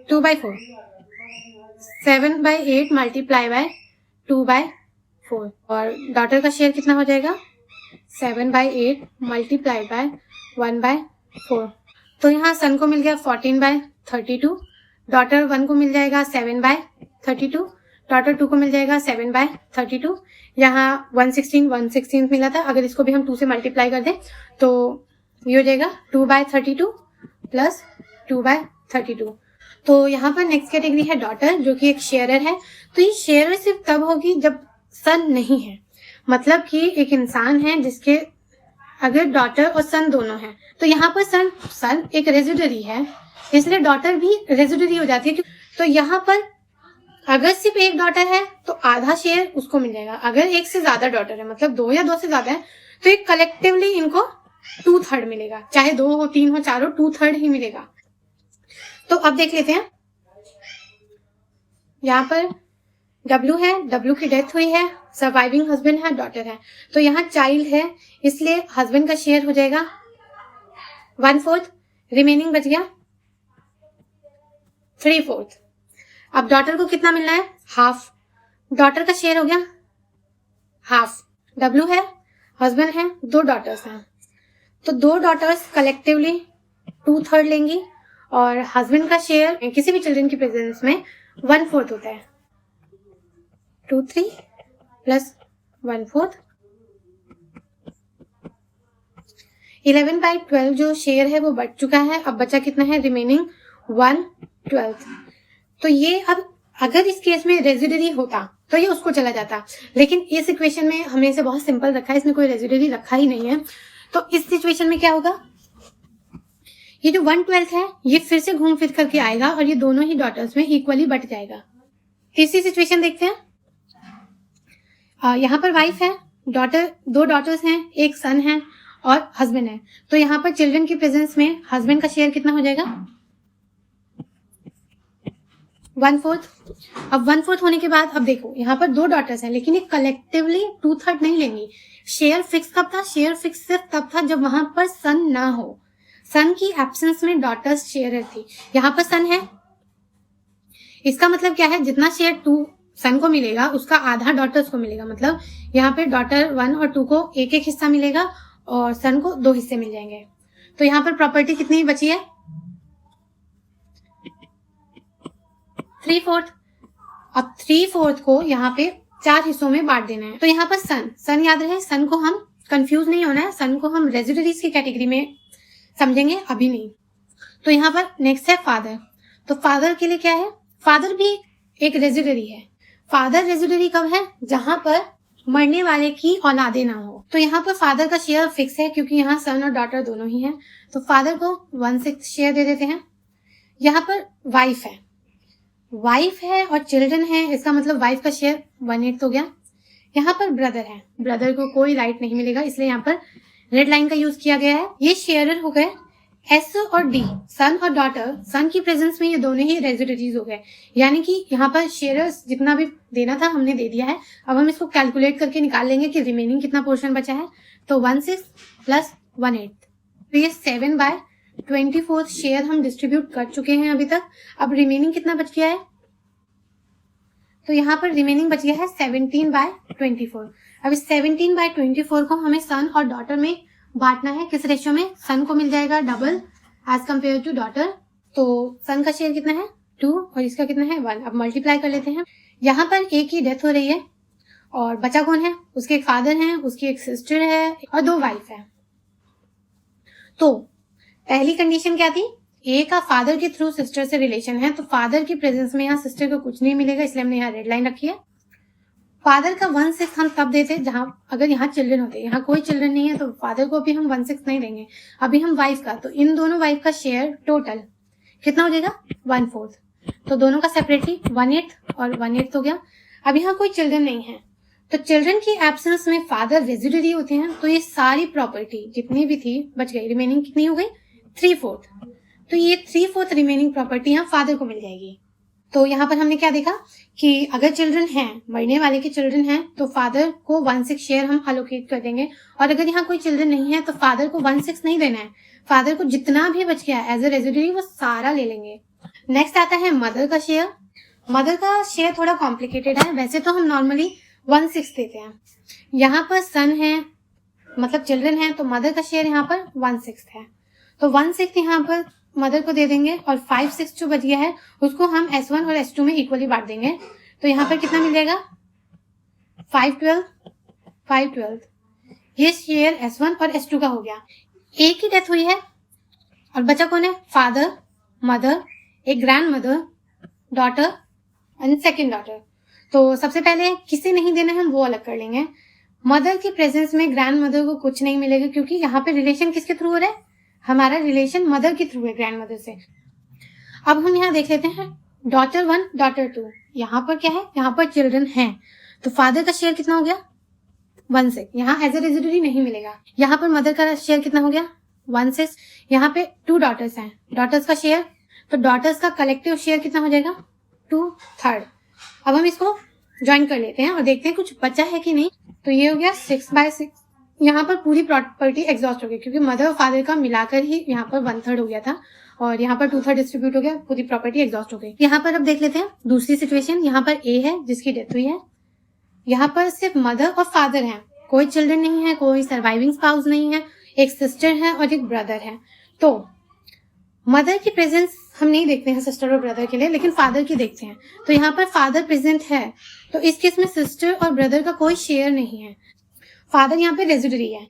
2/4, 7/8 मल्टीप्लाई बाय 2/4, और डॉटर का शेयर कितना हो जाएगा 7/8 मल्टीप्लाई बाय 1/4। तो यहाँ सन को मिल गया 14/32, डॉटर 1 को मिल जाएगा 7/32, डॉटर 2 को मिल जाएगा 7/32। यहाँ 116 मिला था, अगर इसको भी हम 2 से मल्टीप्लाई कर दें तो ये हो जाएगा 2/32 प्लस 2/32। तो यहाँ पर नेक्स्ट कैटेगरी है डॉटर, जो कि एक शेयरर है। तो ये शेयरर सिर्फ तब होगी जब सन नहीं है, मतलब कि एक इंसान है जिसके अगर डॉटर और सन दोनों हैं, तो यहाँ पर सन एक रेजिडरी है, इसलिए डॉटर भी रेजिडरी हो जाती है। तो यहाँ पर अगर सिर्फ एक डॉटर है तो आधा शेयर उसको मिल जाएगा, अगर एक से ज्यादा डॉटर है मतलब 2 या 2 से ज्यादा है तो एक कलेक्टिवली इनको 2/3 मिलेगा, चाहे 2 हो 3 हो 4 हो 2/3 ही मिलेगा। तो अब देख लेते हैं, यहाँ पर W है, W की डेथ हुई है, सर्वाइविंग हस्बैंड है, डॉटर है, तो यहाँ चाइल्ड है इसलिए हस्बैंड का शेयर हो जाएगा 1/4, रिमेनिंग बच गया 3/4। अब डॉटर को कितना मिलना है हाफ, डॉटर का शेयर हो गया हाफ। W है, हस्बैंड है, 2 डॉटर्स हैं, तो 2 डॉटर्स कलेक्टिवली 2/3 लेंगी और हस्बैंड का शेयर किसी भी चिल्ड्रन की प्रेजेंस में 1/4 होता है, 2/3 प्लस 1/4। 11/12 जो शेयर है वो बच चुका है, अब बचा कितना है रिमेनिंग 1/12। तो ये अब अगर इस केस में रेजिडरी होता तो ये उसको चला जाता, लेकिन इस इक्वेशन में हमने इसे बहुत सिंपल रखा है, इसमें कोई रेजिडरी रखा ही नहीं है। तो इस सिचुएशन में क्या होगा, ये जो 1/12 है ये फिर से घूम फिर करके आएगा और ये दोनों ही डॉटर्स में इक्वली बट जाएगा। तीसरी सिचुएशन देखते हैं, यहाँ पर वाइफ है, डॉटर 2 डॉटर्स हैं, एक सन है और हस्बैंड है, तो यहाँ पर चिल्ड्रन की प्रेजेंस में हस्बैंड का शेयर कितना हो जाएगा 1/4। अब 1/4 होने के बाद अब देखो यहाँ पर 2 डॉटर्स हैं, लेकिन ये कलेक्टिवली 2/3 नहीं लेंगी। शेयर फिक्स कब था, शेयर फिक्स सिर्फ तब था जब वहां पर सन ना हो, सन की एब्सेंस में डॉटर्स शेयर थी। यहाँ पर सन है, इसका मतलब क्या है, जितना शेयर 2 सन को मिलेगा उसका आधा डॉटर्स को मिलेगा, मतलब यहाँ पे डॉटर 1 और 2 को एक एक हिस्सा मिलेगा और सन को 2 हिस्से मिल जाएंगे। तो यहाँ पर प्रॉपर्टी कितनी बची है 3/4। अब 3/4 को यहाँ पे 4 हिस्सों में बांट देना है। तो यहाँ पर सन याद रहे, सन को हम कंफ्यूज नहीं होना है, सन को हम रेजिडरीज की कैटेगरी में समझेंगे, अभी नहीं। तो यहाँ पर नेक्स्ट है फादर। तो फादर के लिए क्या है, फादर भी एक रेजिडरी है। फादर रेजिडरी कब है, जहां पर मरने वाले की औलादे ना हो। तो यहाँ पर फादर का शेयर फिक्स है क्योंकि यहाँ सन और डॉटर दोनों ही हैं, तो फादर को 1/6 शेयर दे देते हैं। यहाँ पर वाइफ है और चिल्ड्रन है, इसका मतलब वाइफ का शेयर 1/8 हो गया। यहाँ पर ब्रदर है, ब्रदर को कोई राइट नहीं मिलेगा, इसलिए यहाँ पर रेड लाइन का यूज किया गया है। ये शेयरर हो गए एस और डी, सन और डॉटर। सन की प्रेजेंस में ये दोनों ही रेजिडरीज हो गए, यानी कि यहाँ पर शेयरर्स जितना भी देना था हमने दे दिया है। अब हम इसको कैलकुलेट करके निकाल लेंगे कि रिमेनिंग कितना पोर्शन बचा है। तो 1/6 प्लस 1/8, तो ये 7/24 शेयर हम डिस्ट्रीब्यूट कर चुके हैं अभी तक। अब रिमेनिंग कितना बच गया है, तो यहाँ पर रिमेनिंग बच गया है 17/24। अब इस 17/24 को हमें सन और डॉटर में बांटना है, किस रेशियो में, सन को मिल जाएगा double as compared to daughter. तो सन का शेयर कितना है 2 और इसका कितना है 1। अब मल्टीप्लाई कर लेते हैं। यहाँ पर एक ही डेथ हो रही है और बचा कौन है, उसके एक फादर हैं, उसकी एक सिस्टर है और 2 वाइफ है। तो पहली कंडीशन क्या थी, ए का फादर के थ्रू सिस्टर से रिलेशन है, तो फादर की प्रेजेंस में यहाँ सिस्टर को कुछ नहीं मिलेगा, इसलिए हमने यहाँ रेड लाइन रखी है। फादर का 1/6 हम तब देते जहां अगर यहाँ चिल्ड्रन होते, यहाँ कोई चिल्ड्रन नहीं है तो फादर को भी हम 1/6 नहीं देंगे। अभी हम वाइफ का, तो इन दोनों वाइफ का शेयर टोटल कितना हो जाएगा 1/4, तो दोनों का सेपरेटली 1/8 और 1/8 हो गया। अब यहाँ कोई चिल्ड्रन नहीं है, तो चिल्ड्रन की एब्सेंस में फादर रेजिडरी होते हैं, तो ये सारी प्रॉपर्टी जितनी भी थी बच गई, रिमेनिंग कितनी हो गई 3/4, तो ये 3/4 रिमेनिंग प्रॉपर्टी यहाँ फादर को मिल जाएगी। तो यहाँ पर हमने क्या देखा कि अगर चिल्ड्रन हैं, मरने वाले के चिल्ड्रन हैं, तो फादर को 1/6 शेयर हम अलोकेट कर देंगे, और अगर यहाँ कोई चिल्ड्रन नहीं है तो फादर को 1/6 नहीं देना है, फादर को जितना भी बच गया एज ए रेजिडरी वो सारा ले लेंगे। नेक्स्ट आता है मदर का शेयर। मदर का शेयर थोड़ा कॉम्प्लिकेटेड है, वैसे तो हम नॉर्मली 1/6 देते हैं। यहाँ पर सन है, मतलब चिल्ड्रन है, तो मदर का शेयर यहाँ पर 1/6 है, तो 1/6 यहाँ पर मदर को दे देंगे, और 5/6 जो बच गया है उसको हम S1 और S2 में इक्वली बांट देंगे, तो यहाँ पर कितना मिल जाएगा 5/12 ये शेयर S1 और S2 का हो गया। एक ही डेथ हुई है और बचा कौन है, फादर, मदर, एक grand mother, daughter and second daughter. तो सबसे पहले किसे नहीं देना है हम वो अलग कर लेंगे। मदर की प्रेजेंस में ग्रैंड मदर को कुछ नहीं मिलेगा, क्योंकि यहाँ पे रिलेशन किसके थ्रू हो रहा है, हमारा रिलेशन मदर के थ्रू है, ग्रैंड मदर से। अब हम यहाँ देख लेते हैं डॉटर 1 डॉटर 2, यहाँ पर क्या है, यहाँ पर चिल्ड्रन हैं, तो फादर का शेयर कितना हो गया 1/6, यहाँ एज ए रेजिडरी नहीं मिलेगा। यहाँ पर मदर का शेयर कितना हो गया 1/6, यहाँ पे 2 डॉटर्स हैं, डॉटर्स का शेयर, तो डॉटर्स का कलेक्टिव शेयर कितना हो जाएगा 2/3। अब हम इसको ज्वाइन कर लेते हैं और देखते हैं कुछ बचा है कि नहीं, तो ये हो गया 6/6। यहाँ पर पूरी प्रॉपर्टी एग्जॉस्ट हो गई, क्योंकि मदर और फादर का मिलाकर ही यहाँ पर 1/3 हो गया था, और यहाँ पर 2/3 डिस्ट्रीब्यूट हो गया, पूरी प्रॉपर्टी एग्जॉस्ट हो गई। यहाँ पर अब देख लेते हैं दूसरी सिचुएशन। यहाँ पर ए है जिसकी डेथ हुई है, यहाँ पर सिर्फ मदर और फादर है, कोई चिल्ड्रन नहीं है, कोई सर्वाइविंग स्पाउस नहीं है, एक सिस्टर है और एक ब्रदर है। तो मदर की प्रेजेंस हम नहीं देखते हैं सिस्टर और ब्रदर के लिए, लेकिन फादर की देखते हैं। तो यहाँ पर फादर प्रेजेंट है, तो इस केस में सिस्टर और ब्रदर का कोई शेयर नहीं है, फादर यहाँ पे रेजिडरी है,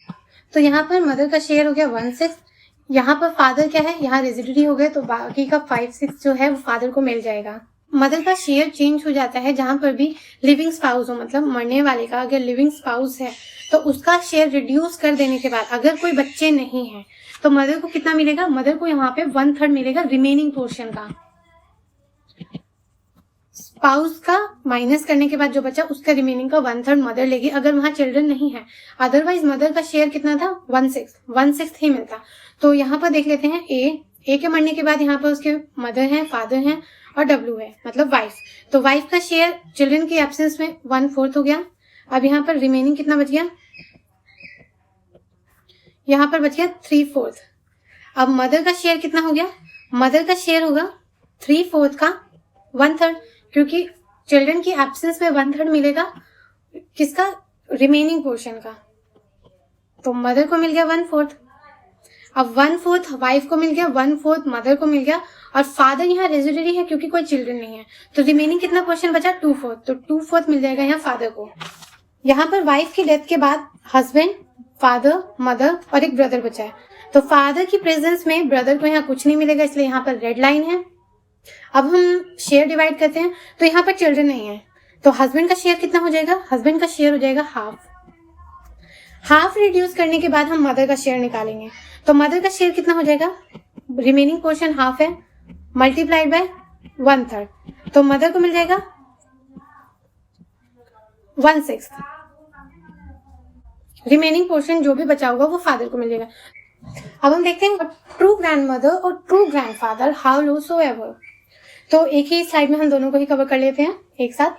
तो यहाँ पर मदर का शेयर हो गया 1/6। यहाँ पर फादर क्या है, यहाँ रेजिडरी हो गए, तो बाकी का 5/6 जो है वो फादर को मिल जाएगा। मदर का शेयर चेंज हो जाता है जहां पर भी लिविंग स्पाउस हो, मतलब मरने वाले का अगर लिविंग स्पाउस है तो उसका शेयर रिड्यूस कर देने के बाद अगर कोई बच्चे नहीं है तो मदर को कितना मिलेगा, मदर को यहाँ पे 1/3 मिलेगा रिमेनिंग पोर्शन का। स्पाउस का माइनस करने के बाद जो बचा उसका रिमेनिंग का 1/3 मदर लेगी अगर वहां चिल्ड्रन नहीं है। अदरवाइज मदर का शेयर कितना था 1/6 ही मिलता। तो यहाँ पर देख लेते हैं ए के मरने के बाद यहाँ पर उसके मदर है, फादर है और W है, मतलब वाइफ। तो वाइफ का शेयर चिल्ड्रन की एब्सेंस में 1/4 हो गया। अब यहाँ पर रिमेनिंग कितना बच गया, यहाँ पर बच गया 3/4। अब मदर का शेयर कितना हो गया, मदर का शेयर होगा 3/4 का 1/3, क्योंकि चिल्ड्रन की एब्सेंस में 1/3 मिलेगा किसका, रिमेनिंग पोर्शन का। तो मदर को मिल गया 1/4। अब 1/4 वाइफ को मिल गया, 1/4 मदर को मिल गया, और फादर यहाँ रेजिडरी है क्योंकि कोई चिल्ड्रन नहीं है, तो रिमेनिंग कितना पोर्शन बचा 2/4, तो 2/4 मिल जाएगा यहाँ फादर को। यहाँ पर वाइफ की डेथ के बाद हस्बैंड, फादर, मदर और एक ब्रदर बचा है, तो फादर की प्रेजेंस में ब्रदर को यहाँ कुछ नहीं मिलेगा, इसलिए यहाँ पर रेड लाइन है। अब हम शेयर डिवाइड करते हैं, तो यहाँ पर चिल्ड्रन नहीं है, तो हस्बैंड का शेयर कितना हो जाएगा, हस्बैंड का शेयर हो जाएगा हाफ रिड्यूस करने के बाद हम मदर का शेयर निकालेंगे, तो मदर का शेयर कितना हो जाएगा, रिमेनिंग पोर्शन हाफ है मल्टीप्लाइड बाय 1/3, तो मदर को मिल जाएगा 1/6। रिमेनिंग पोर्शन जो भी बचा होगा वो फादर को मिल जाएगा। अब हम देखते हैं ट्रू ग्रैंड मदर और true grand father how low so ever. तो एक ही स्लाइड में हम दोनों को ही कवर कर लेते हैं एक साथ।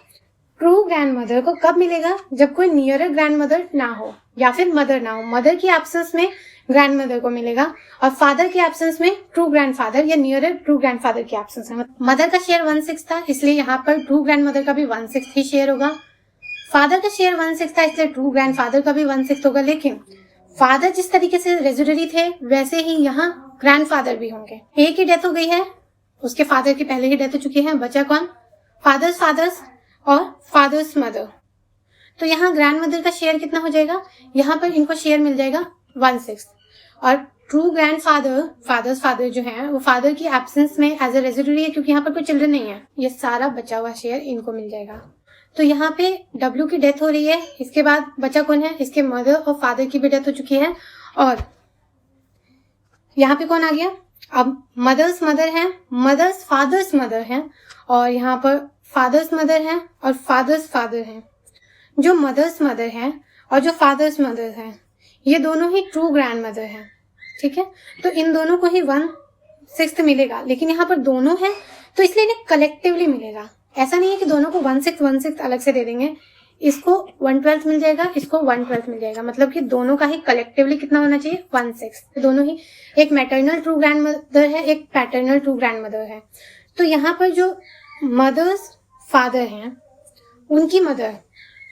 ट्रू ग्रैंड मदर को कब मिलेगा, जब कोई नियरर ग्रैंड मदर ना हो या फिर मदर ना हो। मदर की एब्सेंस में ग्रैंड मदर को मिलेगा, और फादर की एब्सेंस में ट्रू ग्रैंड फादर या नियरर ट्रू ग्रैंड फादर की एब्सेंस में। मदर का शेयर 1/6 था, इसलिए यहाँ पर ट्रू ग्रैंड मदर का भी 1/6 ही शेयर होगा। फादर का शेयर 1/6 था, इसलिए ट्रू ग्रैंड फादर का भी 1/6 होगा। लेकिन फादर जिस तरीके से रेजिडरी थे वैसे ही यहाँ ग्रैंड फादर भी होंगे। एक की डेथ हो गई है, उसके फादर की पहले ही डेथ हो चुकी है, बचा कौन, फादर्स और फादर्स मदर। तो यहाँ ग्रैंड मदर का शेयर कितना हो जाएगा, यहाँ पर इनको शेयर मिल जाएगा 1/6, और ट्रू ग्रैंडफादर, फादर्स फादर जो है वो फादर की एब्सेंस में एज ए रेजिडरी है, क्योंकि यहाँ पर कोई चिल्ड्रन नहीं है, ये सारा बचा हुआ शेयर इनको मिल जाएगा। तो यहाँ पे डब्ल्यू की डेथ हो रही है, इसके बाद बचा कौन है, इसके मदर और फादर की भी डेथ हो चुकी है, और यहाँ पे कौन आ गया, अब मदर्स मदर है, मदर्स फादर्स मदर है, और यहाँ पर फादर्स मदर है और फादर्स फादर है। जो मदर्स मदर है और जो फादर्स मदर है ये दोनों ही ट्रू ग्रैंड मदर है, ठीक है। तो इन दोनों को ही 1/6 मिलेगा, लेकिन यहाँ पर दोनों है तो इसलिए इन्हें कलेक्टिवली मिलेगा। ऐसा नहीं है कि दोनों को 1/6 अलग से दे देंगे, इसको 1/12 मिल जाएगा, इसको 1/12 मिल जाएगा, मतलब कि दोनों का ही कलेक्टिवली कितना होना चाहिए, 1/6। दोनों ही, एक मैटरनल ट्रू ग्रैंड मदर है, एक पैटर्नल ट्रू ग्रैंड मदर है। तो यहाँ पर जो मदर्स फादर हैं उनकी मदर,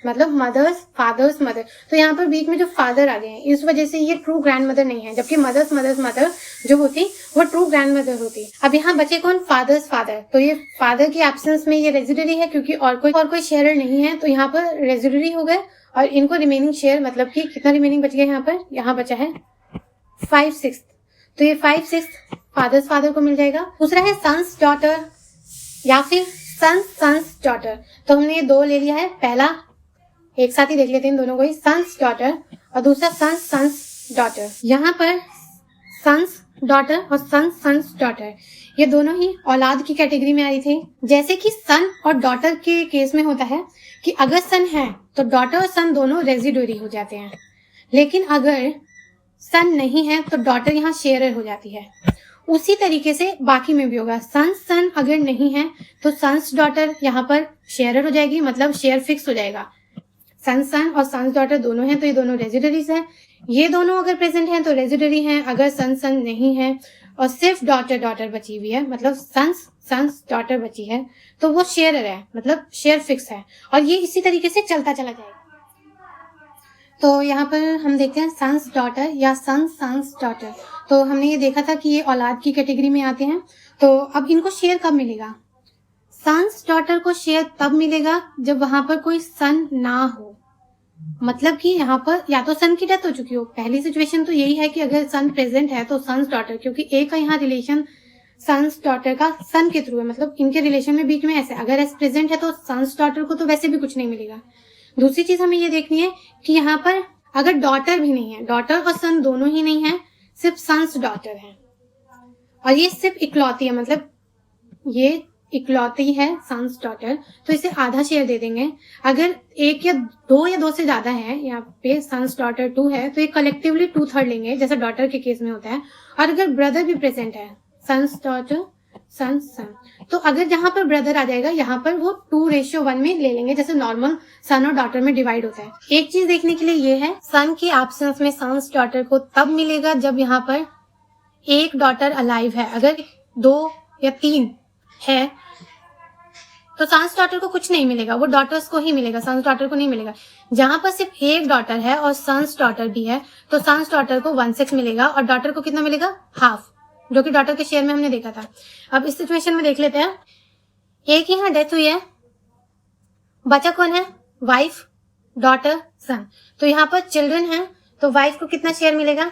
मतलब मदर्स फादर्स मदर, तो यहाँ पर बीच में जो फादर आ गए हैं इस वजह से ये ट्रू ग्रैंड मदर नहीं है, जबकि मदर्स मदर्स मदर जो होती वो ट्रू ग्रैंड मदर होती। अब यहाँ बचे कौन, फादर्स फादर, तो ये फादर की एब्सेंस में ये रेजिडरी है, क्योंकि और कोई शेयर नहीं है, तो यहाँ पर रेजिडरी हो गए, और इनको रिमेनिंग शेयर, मतलब कि कितना रिमेनिंग बच गया, यहाँ बचा है 5/6, तो ये 5/6 फादर्स फादर को मिल जाएगा। दूसरा है सन्स डॉटर या फिर सन्स डॉटर, तो हमने ये दो ले लिया है, पहला एक साथ ही देख लेते हैं इन दोनों को ही, सन्स डॉटर और दूसरा सन्स डॉटर। यहाँ पर सन्स डॉटर और सन्स डॉटर ये दोनों ही औलाद की कैटेगरी में आई थी। जैसे कि सन और डॉटर के केस में होता है कि अगर सन है तो डॉटर और सन दोनों रेजिडरी हो जाते हैं, लेकिन अगर सन नहीं है तो डॉटर यहाँ शेयरर हो जाती है। उसी तरीके से बाकी में भी होगा, सन अगर नहीं है तो सन्स डॉटर यहाँ पर शेयरर हो जाएगी, मतलब शेयर फिक्स हो जाएगा। सन और सन्स डॉटर दोनों हैं तो ये दोनों रेजिडरीज हैं, ये दोनों अगर प्रेजेंट हैं तो रेजिडरी हैं। अगर सन नहीं है और सिर्फ डॉटर बची हुई है, मतलब सन्स डॉटर बची है, तो वो शेयरर है, मतलब शेयर फिक्स है, और ये इसी तरीके से चलता चला जाएगा। तो यहाँ पर हम देखते हैं सन्स डॉटर या सन्स डॉटर, तो हमने ये देखा था कि ये औलाद की कैटेगरी में आते हैं। तो अब इनको शेयर कब मिलेगा, सन्स डॉटर को शेयर तब मिलेगा जब वहां पर कोई सन ना हो, मतलब कि यहाँ पर या तो सन की डेथ हो चुकी हो। पहली सिचुएशन तो यही है कि अगर सन प्रेजेंट है तो सन्स डॉटर, क्योंकि एक का यहाँ रिलेशन सन्स डॉटर का सन के थ्रू है, मतलब इनके रिलेशन में बीच में ऐसे अगर एस प्रेजेंट है तो सन्स डॉटर को तो वैसे भी कुछ नहीं मिलेगा। दूसरी चीज हमें ये देखनी है कि यहाँ पर अगर डॉटर भी नहीं है, डॉटर और सन दोनों ही नहीं है, सिर्फ सन्स डॉटर है, और ये सिर्फ इकलौती है, मतलब ये इकलौती है सन्स डॉटर, तो इसे आधा शेयर दे देंगे। अगर एक या दो से ज्यादा है, यहाँ पे सन्स डॉटर 2 है तो ये कलेक्टिवली 2/3 लेंगे, जैसे डॉटर के केस में होता है। और अगर ब्रदर भी प्रेजेंट है, सन्स डॉटर सन, तो अगर जहां पर ब्रदर आ जाएगा यहाँ पर वो 2:1 में ले लेंगे, जैसे नॉर्मल सन और डॉटर में डिवाइड होता है। एक चीज देखने के लिए ये है, सन की एब्सेंस में सन्स डॉटर को तब मिलेगा जब यहाँ पर एक डॉटर अलाइव है। अगर 2 या 3 है तो सन्स डॉटर को कुछ नहीं मिलेगा, वो डॉटर्स को ही मिलेगा, सन्स डॉटर को नहीं मिलेगा। जहां पर सिर्फ एक डॉटर है और सन्स डॉटर भी है तो सन्स डॉटर को 1/6 मिलेगा, और डॉटर को कितना मिलेगा, हाफ, जो कि डॉटर के शेयर में हमने देखा था। अब इस सिचुएशन में देख लेते हैं, एक यहाँ डेथ हुई है, बचा कौन है, वाइफ डॉटर सन, तो यहाँ पर चिल्ड्रन है तो वाइफ को कितना शेयर मिलेगा,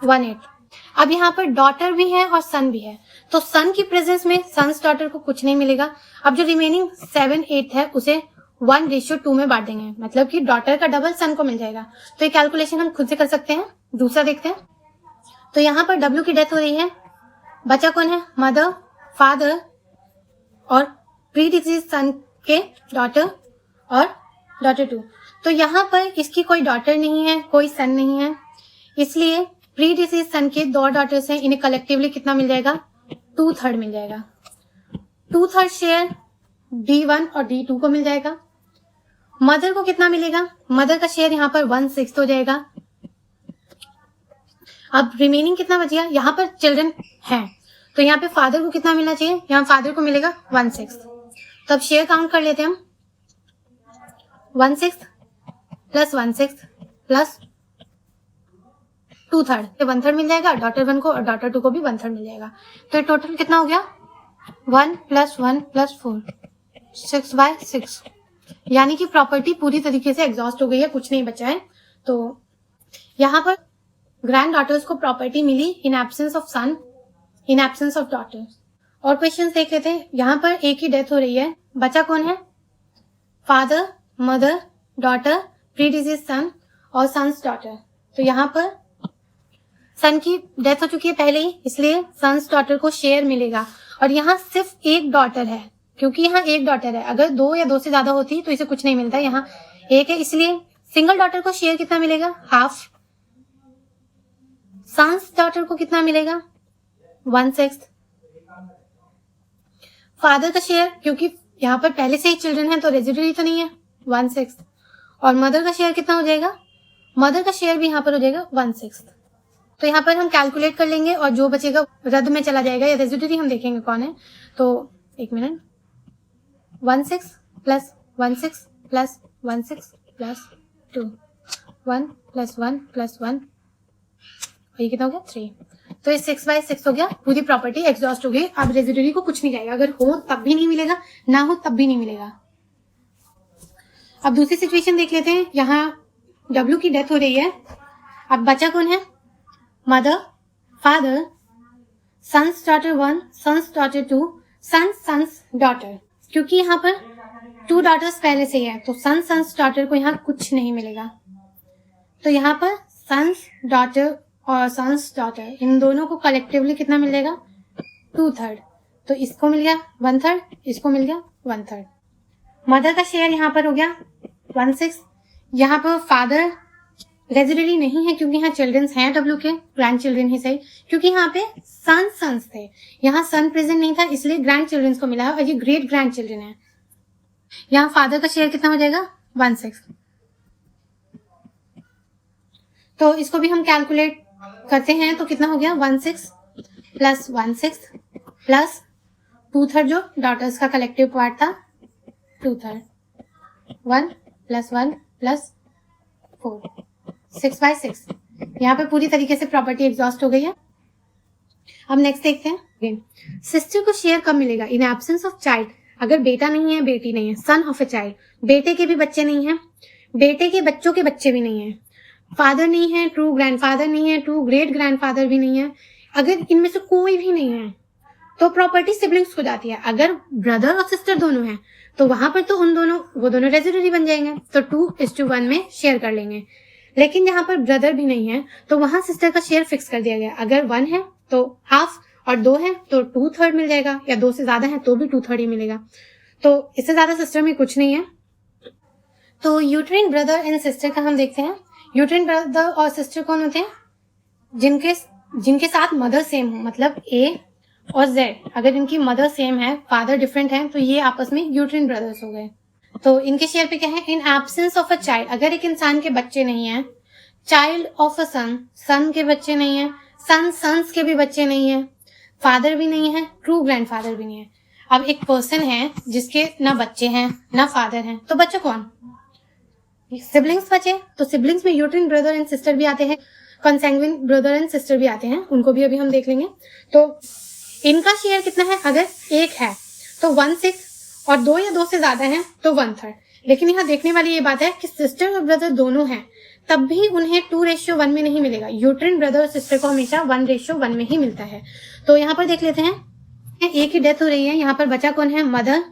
1/8। अब यहाँ पर डॉटर भी है और सन भी है, तो सन की प्रेजेंस में सन्स डॉटर को कुछ नहीं मिलेगा। अब जो रिमेनिंग 7/8 है उसे 1:2 में बांट देंगे, मतलब कि डॉटर का डबल सन को मिल जाएगा। तो ये कैलकुलेशन हम खुद से कर सकते हैं। दूसरा देखते हैं, तो यहाँ पर डब्ल्यू की डेथ हो रही है, बचा कौन है, मदर फादर और प्री डिसीज सन के डॉटर और डॉटर 2। तो यहाँ पर इसकी कोई डॉटर नहीं है, कोई सन नहीं है, इसलिए प्री डिसीज सन के 2 डॉटर्स हैं, इन्हें कलेक्टिवली कितना मिल जाएगा, 2/3 मिल जाएगा। 2/3 शेयर D1 और D2 को मिल जाएगा। मदर को कितना मिलेगा, मदर का शेयर यहाँ पर 1/6 हो जाएगा। अब रिमेनिंग कितना बच गया, यहाँ पर चिल्ड्रन है तो यहाँ पे फादर को कितना मिलना चाहिए, यहाँ फादर को मिलेगा 1/6। तो अब शेयर काउंट कर लेते हैं हम, 1/6 प्लस 1/6 प्लस 2/3, 1/3 मिल जाएगा डॉटर 1 को, और डॉटर 2 को भी 1/3 मिल जाएगा। तो टोटल कितना हो गया, 1 + 1 + 4, 6/6, यानी कि प्रॉपर्टी पूरी तरीके से एग्जॉस्ट हो गई है, कुछ नहीं बचा है। तो यहाँ पर ग्रैंड डॉटर्स को प्रॉपर्टी मिली in absence of son, in absence of daughters. और क्वेश्चन देख लेते हैं। यहाँ पर एक ही डेथ हो रही है, बचा कौन है? फादर, मदर, डॉटर, प्रीडिसीज सन और सन्स डॉटर। तो यहाँ पर सन की डेथ हो चुकी है पहले ही, इसलिए सन्स डॉटर को शेयर मिलेगा। और यहाँ सिर्फ एक डॉटर है, क्योंकि यहाँ एक डॉटर है। अगर 2 या 2 से ज्यादा होती तो इसे कुछ नहीं मिलता, यहाँ एक है, इसलिए सिंगल डॉटर को शेयर कितना मिलेगा? हाफ। सन्स डॉटर को कितना मिलेगा? 1/6। फादर का शेयर, क्योंकि यहाँ पर पहले से ही चिल्ड्रन है तो रेजिडुअरी तो नहीं है, 1/6। और मदर का शेयर कितना हो जाएगा? मदर का शेयर भी यहाँ पर हो जाएगा 1/6। तो यहाँ पर हम कैलकुलेट कर लेंगे और जो बचेगा रद्द में चला जाएगा, या रेजिडुअरी हम देखेंगे कौन है। तो एक minute, 1/6 plus 1/6 plus 1/6 plus 2, 1 plus 1 plus 1, और ये कितना हो गया? 3। तो ये 6/6 हो गया। पूरी प्रॉपर्टी एग्जॉस्ट हो गई। अब रेजिडुअरी को कुछ नहीं जाएगा, अगर हो तब भी नहीं मिलेगा, ना हो तब भी नहीं मिलेगा। अब दूसरी सिचुएशन देख लेते हैं। यहाँ W की डेथ हो रही है। अब बचा कौन है? Mother, father, son's daughter 1, son's daughter 2, son's daughter. क्योंकि यहाँ पर 2 डॉटर्स पहले से ही है, तो सन्स डॉटर को यहाँ कुछ नहीं मिलेगा। तो यहाँ पर सन्स डॉटर और सन्स डॉटर, इन दोनों को कलेक्टिवली कितना मिलेगा? 2/3। तो इसको मिल गया 1/3, इसको मिल गया 1/3। मदर का शेयर यहाँ पर हो गया 1/6। यहाँ पर फादर रेजिडुअरी नहीं है, क्योंकि यहाँ चिल्ड्रंस हैं W के, ग्रैंड चिल्ड्रन ही सही, क्योंकि यहाँ पे सन्स थे, यहाँ सन प्रेजेंट नहीं था, इसलिए ग्रैंड चिल्ड्रन को मिला, और ये ग्रेट ग्रैंड चिल्ड्रन है। यहाँ फादर का शेयर कितना हो जाएगा? 1/6। तो इसको भी हम कैलकुलेट करते हैं, तो कितना हो गया? 1/6 प्लस 1/6 प्लस 2/3 जो डॉटर्स का कलेक्टिव पार्ट था, 2/3, 1 प्लस 1 प्लस 4, 6/6। यहाँ पे पूरी तरीके से प्रॉपर्टी एग्जॉस्ट हो गई है। अब नेक्स्ट देखते हैं। सिस्टर को शेयर कब मिलेगा? इन एब्सेंस ऑफ चाइल्ड। अगर बेटा नहीं है, बेटी नहीं है, सन ऑफ ए चाइल्ड, बेटे के भी बच्चे नहीं है, बेटे के बच्चों के बच्चे भी नहीं है, फादर नहीं है, ट्रू ग्रैंडफादर नहीं है, ट्रू ग्रेट ग्रैंडफादर भी नहीं है, अगर इनमें से कोई भी नहीं है तो प्रॉपर्टी सिबलिंग्स को जाती है। अगर ब्रदर और सिस्टर दोनों हैं तो वहां पर तो वो दोनों रेजिडुअरी बन जाएंगे, तो 2:1 में शेयर कर लेंगे। लेकिन यहाँ पर ब्रदर भी नहीं है तो वहां सिस्टर का शेयर फिक्स कर दिया गया। अगर 1 है तो हाफ, और 2 है तो 2/3 मिल जाएगा, या 2 से ज्यादा है तो भी 2/3 ही मिलेगा। तो इससे ज्यादा सिस्टर में कुछ नहीं है। तो यूट्रिन ब्रदर एंड सिस्टर का हम देखते हैं। यूट्रिन ब्रदर और सिस्टर कौन होते हैं? जिनके साथ मदर सेम हो, मतलब A और Z। अगर इनकी मदर सेम है, फादर डिफरेंट है, तो ये आपस में यूट्रिन ब्रदर्स हो गए। तो इनके शेयर पे क्या है? इन एब्सेंस ऑफ अ चाइल्ड। अगर एक इंसान के बच्चे नहीं है, चाइल्ड ऑफ अ सन, सन के बच्चे नहीं है, सन्स के भी बच्चे नहीं है, फादर भी नहीं है, ट्रू ग्रैंडफादर भी नहीं है। अब एक पर्सन है जिसके ना बच्चे हैं ना फादर हैं, तो बच्चे कौन? सिबलिंग्स बचे। तो सिबलिंग्स में यूट्रिन ब्रदर एंड सिस्टर भी आते हैं, कंसैंग्विन ब्रदर एंड सिस्टर भी आते हैं, उनको भी अभी हम देख लेंगे। तो इनका शेयर कितना है? अगर 1 है तो 1/6, और 2 या 2 से ज्यादा है तो 1/3। लेकिन यहाँ देखने वाली ये बात है कि सिस्टर और ब्रदर दोनों हैं, तब भी उन्हें 2:1 में नहीं मिलेगा। यूट्रिन ब्रदर और सिस्टर को हमेशा 1:1 में ही मिलता है। तो यहाँ पर देख लेते हैं, एक ही डेथ हो रही है, यहाँ पर बचा कौन है? Mother,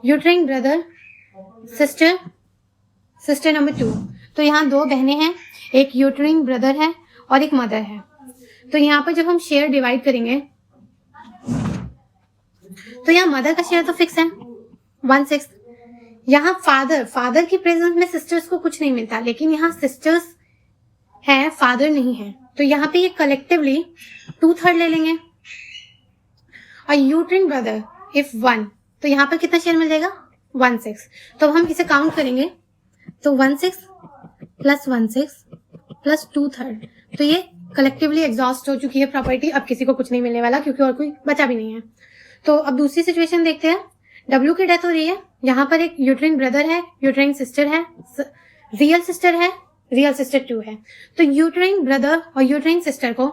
uterine brother, sister number 2। तो यहाँ 2 बहनें हैं, एक यूट्रिन ब्रदर है और एक मदर है। तो यहाँ पर जब हम शेयर डिवाइड करेंगे तो यहाँ मदर का शेयर तो फिक्स है 1/6। यहाँ फादर की प्रेजेंस में सिस्टर्स को कुछ नहीं मिलता, लेकिन यहाँ सिस्टर्स है, फादर नहीं है, तो यहाँ पे ये कलेक्टिवली 2/3 ले लेंगे। और यूट्रिन ब्रदर इफ 1, तो यहाँ पर कितना शेयर मिल जाएगा? 1/6। तो हम इसे काउंट करेंगे तो 1/6 प्लस 1/6 प्लस 2/3। तो ये कलेक्टिवली एग्जॉस्ट हो चुकी है प्रॉपर्टी। अब किसी को कुछ नहीं मिलने वाला, क्योंकि और कोई बचा भी नहीं है। तो अब दूसरी सिचुएशन देखते हैं। W की डेथ हो रही है, यहाँ पर एक यूट्रिन ब्रदर है, यूट्रिन सिस्टर है, रियल सिस्टर 2 है। तो यूट्रिन ब्रदर और यूट्रिन सिस्टर को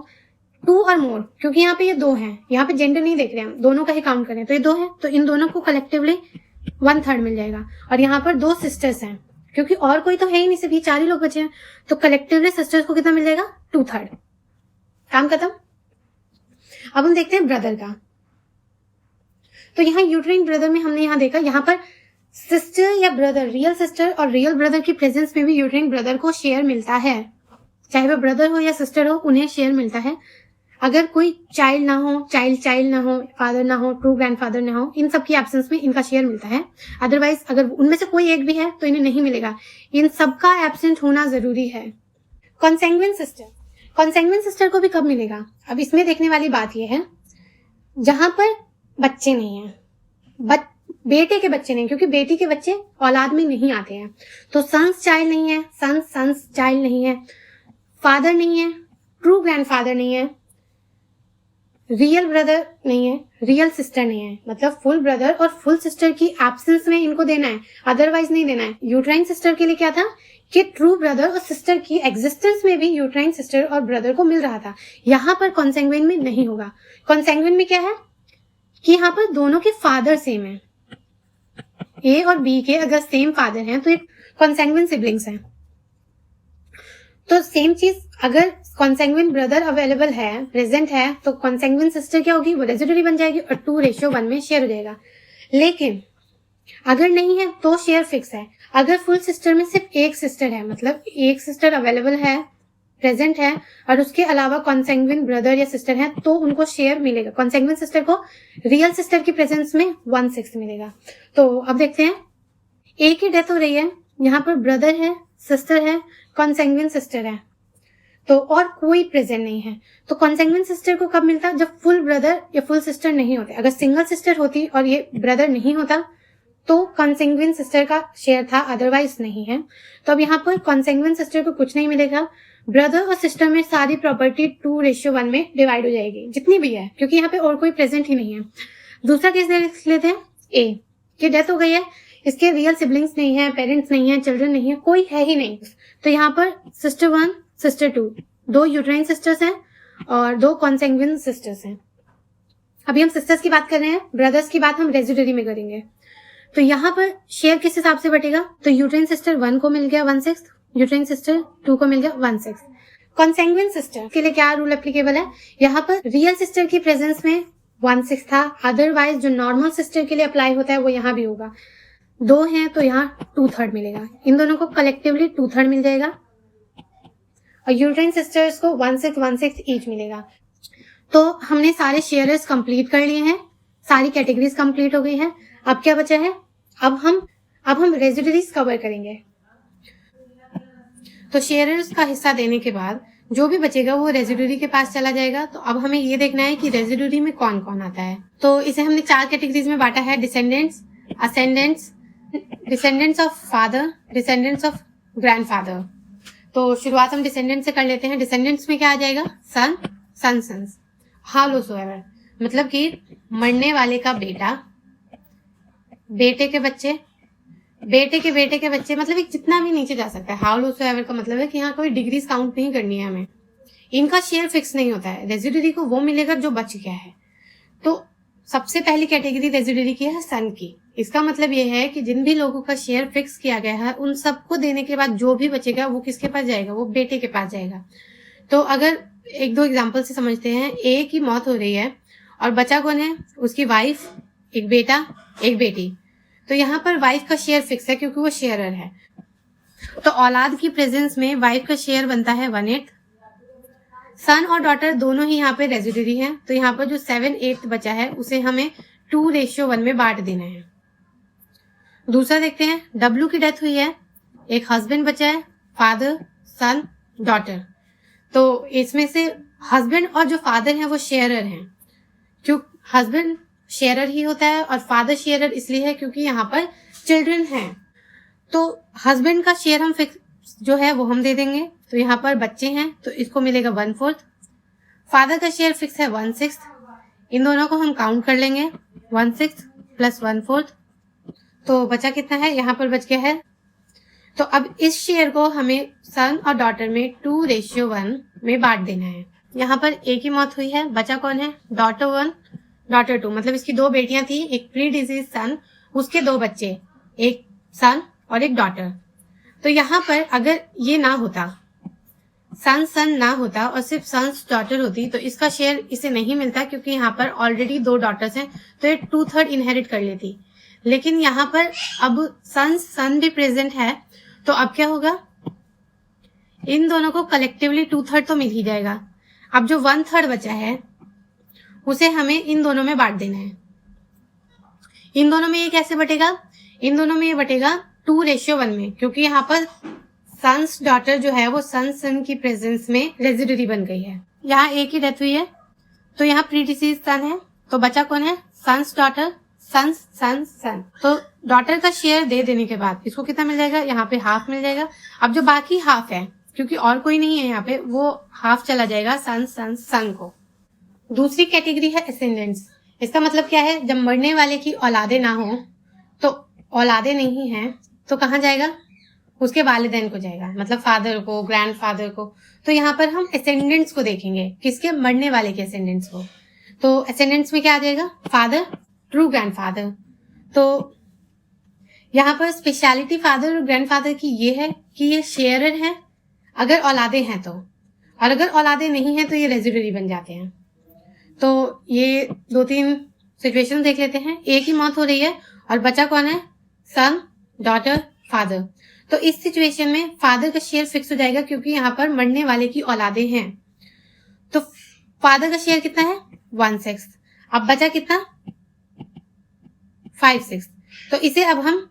2 और मोर, क्योंकि यहाँ पे ये 2 हैं, यहाँ पे जेंडर नहीं देख रहे हम, दोनों का ही काउंट करें तो ये 2 है, तो इन दोनों को कलेक्टिवली 1/3 मिल जाएगा। और यहाँ पर 2 सिस्टर्स हैं, क्योंकि और कोई तो है ही नहीं, सिर्फ ये 4 ही लोग बचे हैं, तो कलेक्टिवली सिस्टर्स को कितना मिल जाएगा? 2/3। काम खत्म। अब हम देखते हैं ब्रदर का। तो यहाँ यूट्राइन ब्रदर में हमने यहाँ देखा, यहाँ पर सिस्टर या ब्रदर, रियल सिस्टर और रियल ब्रदर की प्रेजेंस में भी यूट्राइन ब्रदर को शेयर मिलता है। चाहे वो ब्रदर हो या सिस्टर हो, उन्हें शेयर मिलता है। अगर कोई चाइल्ड ना हो, चाइल्ड ना हो, फादर ना हो, ट्रू ग्रैंडफादर ना हो, इन सब की एब्सेंस में इनका शेयर मिलता है। अदरवाइज अगर उनमें से कोई एक भी है तो इन्हें नहीं मिलेगा। इन सबका एब्सेंट होना जरूरी है। कॉन्सेंग्विन सिस्टर को भी कब मिलेगा? अब इसमें देखने वाली बात यह है, जहां पर बच्चे नहीं है, बेटे के बच्चे नहीं, क्योंकि बेटी के बच्चे औलाद में नहीं आते हैं। तो सन्स चाइल्ड नहीं है, सन्स चाइल्ड नहीं है, फादर नहीं है, ट्रू ग्रैंडफादर नहीं है, रियल ब्रदर नहीं है, रियल सिस्टर नहीं है। मतलब फुल ब्रदर और फुल सिस्टर की एब्सेंस में इनको देना है, अदरवाइज नहीं देना है। यूट्राइन सिस्टर के लिए क्या था कि ट्रू ब्रदर और सिस्टर की एग्जिस्टेंस में भी यूट्राइन सिस्टर और ब्रदर को मिल रहा था। यहाँ पर कॉन्सेंग्विन में नहीं होगा। कॉन्सेंग्विन में क्या है कि यहाँ पर दोनों के फादर सेम है। ए और बी के अगर सेम फादर हैं तो एक कॉन्सेंग्विन सिबलिंग्स हैं। तो सेम चीज, अगर कॉन्सेंग्विन ब्रदर अवेलेबल है, प्रेजेंट है, तो कॉन्सेंग्विन सिस्टर क्या होगी, वो रेसिड्यूरी बन जाएगी और 2:1 में शेयर हो जाएगा। लेकिन अगर नहीं है तो शेयर फिक्स है। अगर फुल सिस्टर में सिर्फ एक सिस्टर है, मतलब एक सिस्टर अवेलेबल है, प्रेजेंट है, और उसके अलावा कॉन्सेंग्विन ब्रदर या सिस्टर है, तो उनको शेयर मिलेगा। कॉन्सेंग्विन सिस्टर को रियल सिस्टर की प्रेजेंस में 1/6 मिलेगा। तो अब देखते हैं, ए की डेथ हो रही है, यहाँ पर ब्रदर है, सिस्टर है, कॉन्सेंग्विन सिस्टर है, तो और कोई प्रेजेंट नहीं है। तो कॉन्सेंग्विन सिस्टर को कब मिलता? जब फुल ब्रदर या फुल सिस्टर नहीं होते। अगर सिंगल सिस्टर होती और ये ब्रदर नहीं होता तो कॉन्सेंग्विन सिस्टर का शेयर था, अदरवाइज नहीं है। तो अब यहाँ पर कॉन्सेंग्विन सिस्टर को कुछ नहीं मिलेगा। ब्रदर और सिस्टर में सारी प्रॉपर्टी 2:1 में डिवाइड हो जाएगी, जितनी भी है, क्योंकि यहाँ पे और कोई प्रेजेंट ही नहीं है। दूसरा केस देख लेते हैं, ए की डेथ हो गई है, इसके रियल सिबलिंग्स नहीं है, पेरेंट्स नहीं है, चिल्ड्रन नहीं है, कोई है ही नहीं। तो यहाँ पर सिस्टर 1, सिस्टर 2, 2 यूट्राइन सिस्टर्स हैं और 2 कॉन्सेंग्विन सिस्टर्स हैं। अभी हम सिस्टर्स की बात कर रहे हैं, ब्रदर्स की बात हम रेसिड्यूरी में करेंगे। तो यहाँ पर शेयर किस हिसाब से बटेगा? तो यूट्राइन सिस्टर 1 को मिल गया 1/6, यूट्राइन सिस्टर 2 को मिल गया 1/6। कॉन्सेंग्विन सिस्टर के लिए क्या रूल एप्लीकेबल है? यहाँ पर रियल सिस्टर की प्रेजेंस में 1/6 था, अदरवाइज जो नॉर्मल सिस्टर के लिए अप्लाई होता है वो यहाँ भी होगा। 2 हैं तो यहाँ 2/3 मिलेगा। इन दोनों को कलेक्टिवली 2/3 मिल जाएगा और यूट्राइन सिस्टर्स को 1/6 ईच मिलेगा। तो हमने सारे शेयरर्स कंप्लीट कर लिए हैं, सारी कैटेगरीज कंप्लीट हो गई हैं। अब क्या बचा है? अब हम रेसिड्यूरीज कवर करेंगे। तो शेयरर्स का हिस्सा देने के बाद जो भी बचेगा वो रेसिड्यूरी के पास चला जाएगा। तो अब हमें ये देखना है कि रेसिड्यूरी में कौन कौन आता है। तो इसे हमने 4 कैटेगरीज में बांटा है, descendants, ascendants, descendants of father, descendants of grandfather. तो शुरुआत हम डिसेंडेंट से कर लेते हैं। डिसेंडेंट्स में क्या आ जाएगा? सन, सन्स, हाउसोएवर, मतलब कि मरने वाले का बेटा, बेटे के बच्चे, बेटे के बेटे के बच्चे, मतलब एक जितना भी नीचे जा सकता है। हाउसोएवर का मतलब है कि यहाँ कोई डिग्रीज काउंट नहीं करनी है हमें। इनका शेयर फिक्स नहीं होता है, रेसिड्यूरी को वो मिलेगा जो बच गया है। तो सबसे पहली कैटेगरी रेसिड्यूरी की है सन की। इसका मतलब ये है कि जिन भी लोगों का शेयर फिक्स किया गया है उन सबको देने के बाद जो भी बचेगा वो किसके पास जाएगा? वो बेटे के पास जाएगा। तो अगर 1-2 एग्जाम्पल से समझते हैं, ए की मौत हो रही है और बचा कौन है? उसकी वाइफ, एक बेटा, एक बेटी। तो यहाँ पर वाइफ का शेयर फिक्स है क्योंकि वो शेयरर है। तो औलाद की प्रेजेंस में वाइफ का शेयर बनता है 1/8। सन और डॉटर दोनों ही यहाँ पे रेसिड्यूरी हैं, तो यहाँ पर जो 7/8 बचा है उसे हमें 2:1 में बांट देना है। दूसरा देखते हैं, डब्ल्यू की डेथ हुई है, एक हस्बैंड बचा है, फादर, सन, डॉटर। तो इसमें से हस्बैंड और जो फादर हैं वो शेयरर हैं। क्यों हस्बैंड शेयरर ही होता है और फादर शेयरर इसलिए है क्योंकि यहाँ पर चिल्ड्रन हैं। तो हस्बैंड का शेयर हम फिक्स जो है वो हम दे देंगे। तो यहाँ पर बच्चे हैं तो इसको मिलेगा 1/4। फादर का शेयर फिक्स है 1/6। इन दोनों को हम काउंट कर लेंगे, 1/6 + 1/4। तो बचा कितना है? यहाँ पर बच गया है। तो अब इस शेयर को हमें सन और डॉटर में 2:1 में बांट देना है। यहाँ पर एक ही मौत हुई है, बचा कौन है? डॉटर 1, डॉटर 2, मतलब इसकी 2 बेटियां थी, एक प्री डिजीज सन, उसके 2 बच्चे, एक सन और एक डॉटर। तो यहाँ पर अगर ये ना होता सन सन ना होता और सिर्फ सन्स डॉटर होती तो इसका शेयर इसे नहीं मिलता, क्योंकि यहाँ पर ऑलरेडी 2 डॉटर्स हैं तो ये 2/3 इनहेरिट कर लेती। लेकिन यहाँ पर अब सन्स सन भी प्रेजेंट है, तो अब क्या होगा, इन दोनों को कलेक्टिवली 2/3 तो मिल ही जाएगा। अब जो 1/3 बचा है उसे हमें इन दोनों में बांट देना है। इन दोनों में ये कैसे बटेगा, इन दोनों में ये बटेगा 2:1 में, क्योंकि यहाँ पर सन्स डॉटर जो है वो सन सन की प्रेजेंस में रेजिडरी बन गई है। यहाँ एक ही डेथ हुई है तो यहाँ प्री डिसीज सन है, तो बचा कौन है, सन्स डॉटर, सन्स सन सन। तो डॉटर का शेयर दे देने के बाद इसको कितना मिल जाएगा, यहाँ पे हाफ मिल जाएगा। अब जो बाकी हाफ है, क्योंकि और कोई नहीं है यहाँ पे, वो हाफ चला जाएगा सन सन सन को। दूसरी कैटेगरी है एसेंडेंट्स। इसका मतलब क्या है, जब मरने वाले की औलादे ना हो, तो औलादे नहीं है तो कहाँ जाएगा, उसके वालिदैन को जाएगा, मतलब फादर को, ग्रैंडफादर को। तो यहाँ पर हम एसेंडेंट्स को देखेंगे, किसके, मरने वाले के एसेंडेंट्स को। तो एसेंडेंट्स में क्या आ जाएगा, फादर, ट्रू ग्रैंडफादर। तो यहाँ पर स्पेशलिटी फादर और ग्रैंडफादर की ये है कि ये शेयरर है अगर औलादे हैं तो, और अगर औलादे नहीं है तो ये रेजिडरी बन जाते हैं। तो ये 2-3 सिचुएशन देख लेते हैं। एक ही मौत हो रही है और बचा कौन है, सन, डॉटर, फादर। तो इस सिचुएशन में फादर का शेयर फिक्स हो जाएगा, क्योंकि यहाँ पर मरने वाले की औलादे हैं। तो फादर का शेयर कितना है, 1/6। अब बचा कितना, 5/6। तो इसे अब हम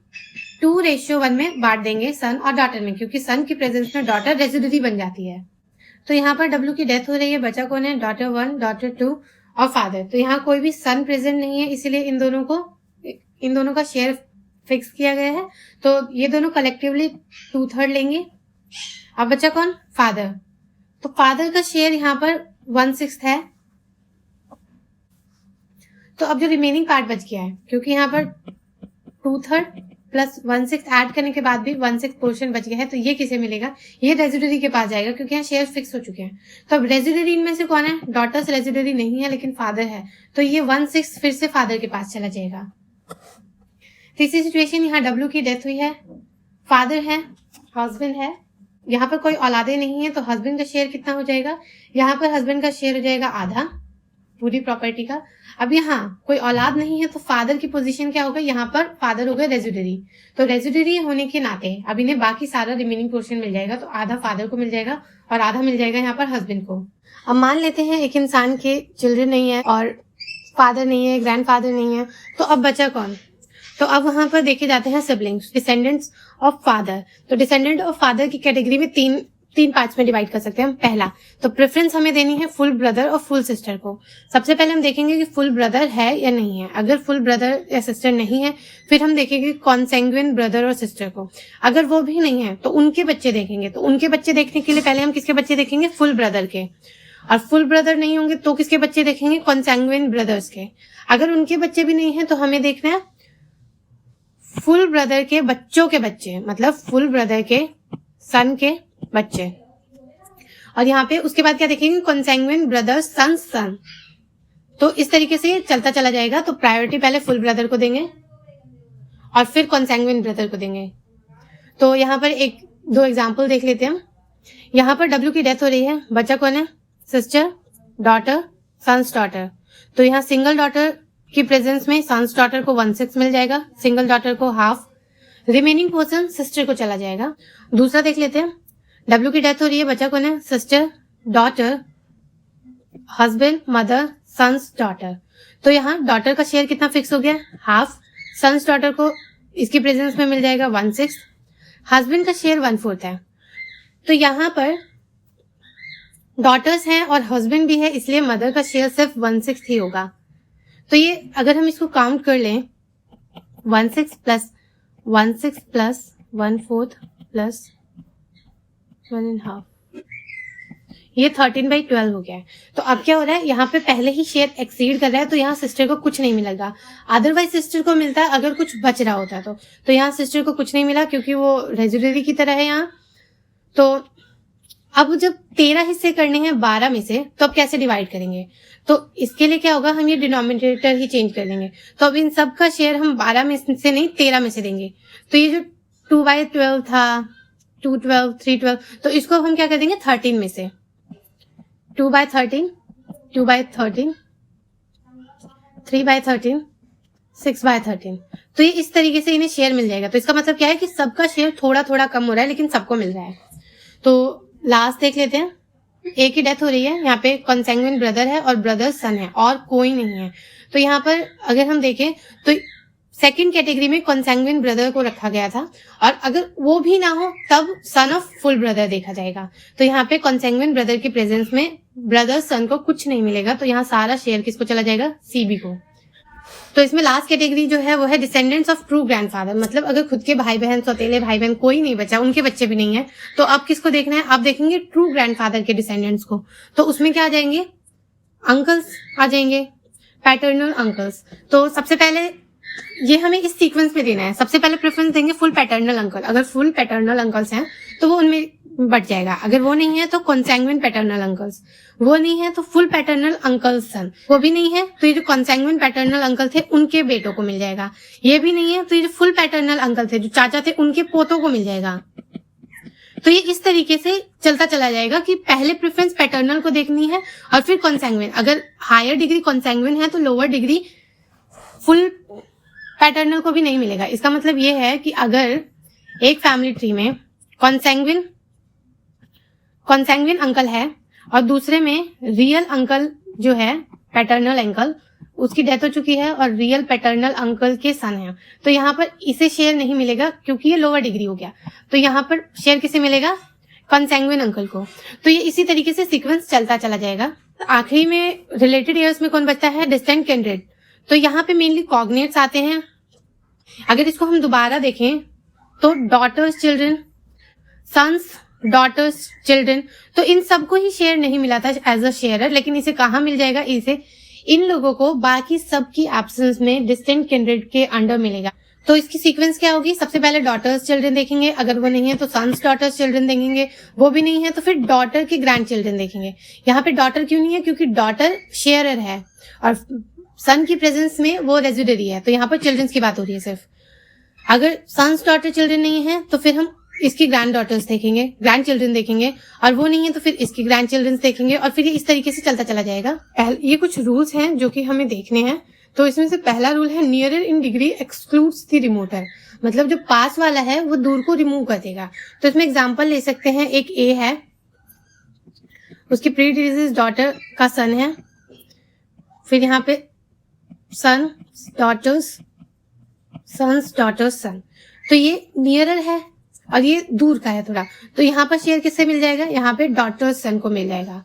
2:1 में बांट देंगे सन और डॉटर में, क्योंकि सन की प्रेजेंस में डॉटर रेजिडरी बन जाती है। तो यहाँ पर डब्ल्यू की डेथ हो रही है, बचा कौन है, डॉटर 1, डॉटर 2 और फादर। तो यहाँ कोई भी सन प्रेजेंट नहीं है, इसलिए इन दोनों का शेयर फिक्स किया गया है। तो ये दोनों कलेक्टिवली 2/3 लेंगे। अब बचा कौन, फादर। तो फादर का शेयर यहाँ पर 1/6 है। तो अब जो रिमेनिंग पार्ट बच गया है, क्योंकि यहाँ पर 2/3 प्लस 1/6 ऐड करने के बाद भी 1/6 पोर्शन बच गया है, तो ये किसे मिलेगा, ये रेजिडरी के पास जाएगा, क्योंकि यहाँ शेयर फिक्स हो चुके हैं। तो अब रेजिडरी इनमें से कौन है, डॉटर्स रेजिडरी नहीं है लेकिन फादर है, तो ये 1/6 फिर से फादर के पास चला जाएगा। तीसरी सिचुएशन, यहाँ डब्ल्यू की डेथ हुई है, फादर है, हस्बैंड है, यहाँ पर कोई औलादे नहीं है, तो हस्बैंड का शेयर कितना हो जाएगा, यहाँ पर हस्बैंड का शेयर हो जाएगा आधा पूरी प्रॉपर्टी का। अब यहाँ कोई औलाद नहीं है तो फादर की पोजीशन क्या होगा, यहाँ पर फादर हो गए रेजिडरी। तो रेजिडरी होने के नाते अब इन्हें बाकी सारा रिमेनिंग पोर्शन मिल जाएगा, तो आधा फादर को मिल जाएगा और आधा मिल जाएगा यहाँ पर हस्बैंड को। अब मान लेते हैं एक इंसान के चिल्ड्रन नहीं है और फादर नहीं है, ग्रैंडफादर नहीं है, तो अब बचा कौन, तो अब वहां पर देखे जाते हैं सिबलिंग्स, डिसेंडेंट्स ऑफ फादर। तो डिसेंडेंट ऑफ फादर की कैटेगरी में तीन पार्ट्स में डिवाइड कर सकते हैं हम। पहला, तो प्रेफरेंस हमें देनी है फुल ब्रदर और फुल सिस्टर को। सबसे पहले हम देखेंगे कि फुल ब्रदर है या नहीं है। अगर फुल ब्रदर या सिस्टर नहीं है, फिर हम देखेंगे कॉन्सेंग्युइन ब्रदर और सिस्टर को। अगर वो भी नहीं है तो उनके बच्चे देखेंगे। तो उनके बच्चे देखने के लिए पहले हम किसके बच्चे देखेंगे, फुल ब्रदर के। और फुल ब्रदर नहीं होंगे तो किसके बच्चे देखेंगे, कॉन्सेंग्युइन ब्रदर्स के। अगर उनके बच्चे भी नहीं है तो हमें देखना है फुल ब्रदर के बच्चों के बच्चे, मतलब फुल ब्रदर के सन के बच्चे। और यहाँ पे उसके बाद क्या देखेंगे, कॉन्सेंग्युइन ब्रदर सन सन। तो इस तरीके से चलता चला जाएगा। तो प्रायोरिटी पहले फुल ब्रदर को देंगे और फिर कॉन्सेंग्युइन ब्रदर को देंगे। तो यहाँ पर 1-2 एग्जाम्पल देख लेते हैं हम। यहाँ पर डब्ल्यू की डेथ हो रही है, बच्चा कौन है, सिस्टर, डॉटर, सन्स डॉटर। तो यहाँ सिंगल डॉटर की प्रेजेंस में सन्स डॉटर को 1/6 मिल जाएगा, सिंगल डॉटर को हाफ, रिमेनिंग पोर्शन सिस्टर को चला जाएगा। दूसरा देख लेते हैं, डब्ल्यू की डेथ हो रही है, बच्चा कौन है, sister, daughter, husband, mother, son's daughter. तो यहाँ डॉटर का शेयर कितना फिक्स हो गया, हाफ। सन्स डॉटर को इसकी प्रेजेंस में मिल जाएगा 1/6। हस्बैंड का शेयर 1/4 है। तो यहाँ पर डॉटर्स हैं और हस्बैंड भी है, इसलिए मदर का शेयर सिर्फ 1/6 ही होगा। तो ये अगर हम इसको काउंट कर लें, 1/6 प्लस 1/6 प्लस 1/4 प्लस 1.5, ये 13/12 हो गया है। तो अब क्या हो रहा है, यहाँ पे पहले ही शेयर एक्सीड कर रहा है, तो यहाँ सिस्टर को कुछ नहीं मिलेगा। अदरवाइज सिस्टर को मिलता है अगर कुछ बच रहा होता तो यहाँ सिस्टर को कुछ नहीं मिला, क्योंकि वो रेजिडरी की तरह है यहाँ। तो अब जब 13 हिस्से करने हैं 12 में से, तो अब कैसे डिवाइड करेंगे, तो इसके लिए क्या होगा, हम ये डिनोमिनेटर ही चेंज कर देंगे। तो अब इन सब का शेयर हम 12 में से नहीं 13 में से देंगे। तो ये जो 2/12 था, 212, 312, तो इसको हम क्या कर देंगे 13 में से 2/13, 2/13, 3/13, 6/13, तो ये इस तरीके से इन्हें शेयर मिल जाएगा। तो इसका मतलब क्या है कि सबका शेयर थोड़ा थोड़ा कम हो रहा है लेकिन सबको मिल रहा है। तो लास्ट देख लेते हैं, एक ही डेथ हो रही है, यहाँ पे कॉन्सैंग्विन ब्रदर है और ब्रदर सन है और कोई नहीं है। तो यहाँ पर अगर हम देखें तो सेकंड कैटेगरी में कॉन्सैंग्विन ब्रदर को रखा गया था, और अगर वो भी ना हो तब सन ऑफ फुल ब्रदर देखा जाएगा। तो यहाँ पे कॉन्सैंग्विन ब्रदर की प्रेजेंस में ब्रदर सन को कुछ नहीं मिलेगा, तो यहाँ सारा शेयर किसको चला जाएगा, सीबी को। तो इसमें लास्ट कैटेगरी जो है वो है डिसेंडेंट्स ऑफ ट्रू ग्रैंडफादर, मतलब अगर खुद के भाई बहन, सौतेले भाई बहन कोई नहीं बचा, उनके बच्चे भी नहीं है, तो अब किसको देखना है, आप देखेंगे ट्रू ग्रैंडफादर के डिसेंडेंट्स को। तो उसमें क्या आ जाएंगे, अंकल्स आ जाएंगे, पैटर्नल अंकल्स। तो सबसे पहले ये हमें इस सीक्वेंस में देना है, सबसे पहले प्रेफरेंस देंगे फुल पैटर्नल अंकल। अगर फुल पैटर्नल अंकल्स हैं तो वो उनमें बढ़ जाएगा, अगर वो नहीं है तो कॉन्सैंग्विन पैटर्नल अंकल्स, वो नहीं है तो फुल पैटर्नल अंकल्स सन, वो भी नहीं है तो ये जो कॉन्सैंग्विन पैटर्नल अंकल थे उनके बेटों को मिल जाएगा, ये भी नहीं है तो ये जो फुल पैटर्नल अंकल थे, जो चाचा थे, उनके पोतों को मिल जाएगा। तो ये इस तरीके से चलता चला जाएगा कि पहले प्रेफरेंस पैटर्नल को देखनी है और फिर कॉन्सैंग्विन। अगर हायर डिग्री कॉन्सैंग्विन है तो लोअर डिग्री फुल पैटर्नल को भी नहीं मिलेगा। इसका मतलब ये है कि अगर एक फैमिली ट्री में कॉन्सैंग्विन अंकल है और दूसरे में रियल अंकल जो है पैटर्नल अंकल, उसकी डेथ हो चुकी है और रियल पैटर्नल अंकल के सन है, तो यहाँ पर इसे शेयर नहीं मिलेगा क्योंकि ये लोअर डिग्री हो गया। तो यहाँ पर शेयर किसे मिलेगा, कॉन्सैंग्विन अंकल को। तो ये इसी तरीके से सीक्वेंस चलता चला जाएगा। आखिरी में रिलेटेड ईयर्स में कौन बचता है, डिस्टेंट किंड्रेड। तो यहाँ पे मेनली कॉग्नेट्स आते हैं। अगर इसको हम दोबारा देखें तो daughter's children, son's daughter's children, तो इन सबको ही शेयर नहीं मिला था एज अ शेयरर, लेकिन इसे कहाँ मिल जाएगा, इसे इन लोगों को बाकी सबकी एब्सेंस में डिस्टेंट किंड्रेड के अंडर मिलेगा। तो इसकी सीक्वेंस क्या होगी, सबसे पहले डॉटर्स चिल्ड्रन देखेंगे, अगर वो नहीं है तो सन्स डॉटर्स चिल्ड्रन देखेंगे, वो भी नहीं है तो फिर डॉटर के ग्रैंड चिल्ड्रन देखेंगे। यहाँ पे डॉटर क्यों नहीं है, क्योंकि डॉटर शेयरर है और सन की प्रेजेंस में वो रेजिडरी है, तो यहाँ पर चिल्ड्रंस की बात हो रही है सिर्फ। अगर सन्स डॉटर चिल्ड्रन नहीं है तो फिर हम इसकी ग्रैंड डॉटर्स देखेंगे, ग्रैंड चिल्ड्रन देखेंगे, और वो नहीं है तो फिर इसकी ग्रैंड चिल्ड्रन देखेंगे, और फिर ये इस तरीके से चलता चला जाएगा। ये कुछ रूल्स हैं जो कि हमें देखने हैं। तो इसमें से पहला रूल है nearer in degree excludes the remoter, मतलब जो पास वाला है वो दूर को रिमूव कर देगा। तो इसमें एग्जाम्पल ले सकते हैं, एक ए है, उसकी प्री डिसीज डॉटर का सन है, फिर यहाँ पे सन डॉटर्स, सन्स डॉटर्स सन, तो ये नियरर है और ये दूर का है थोड़ा, तो यहाँ पर शेयर किससे मिल जाएगा, यहाँ पे डॉटर्स सन को मिल जाएगा,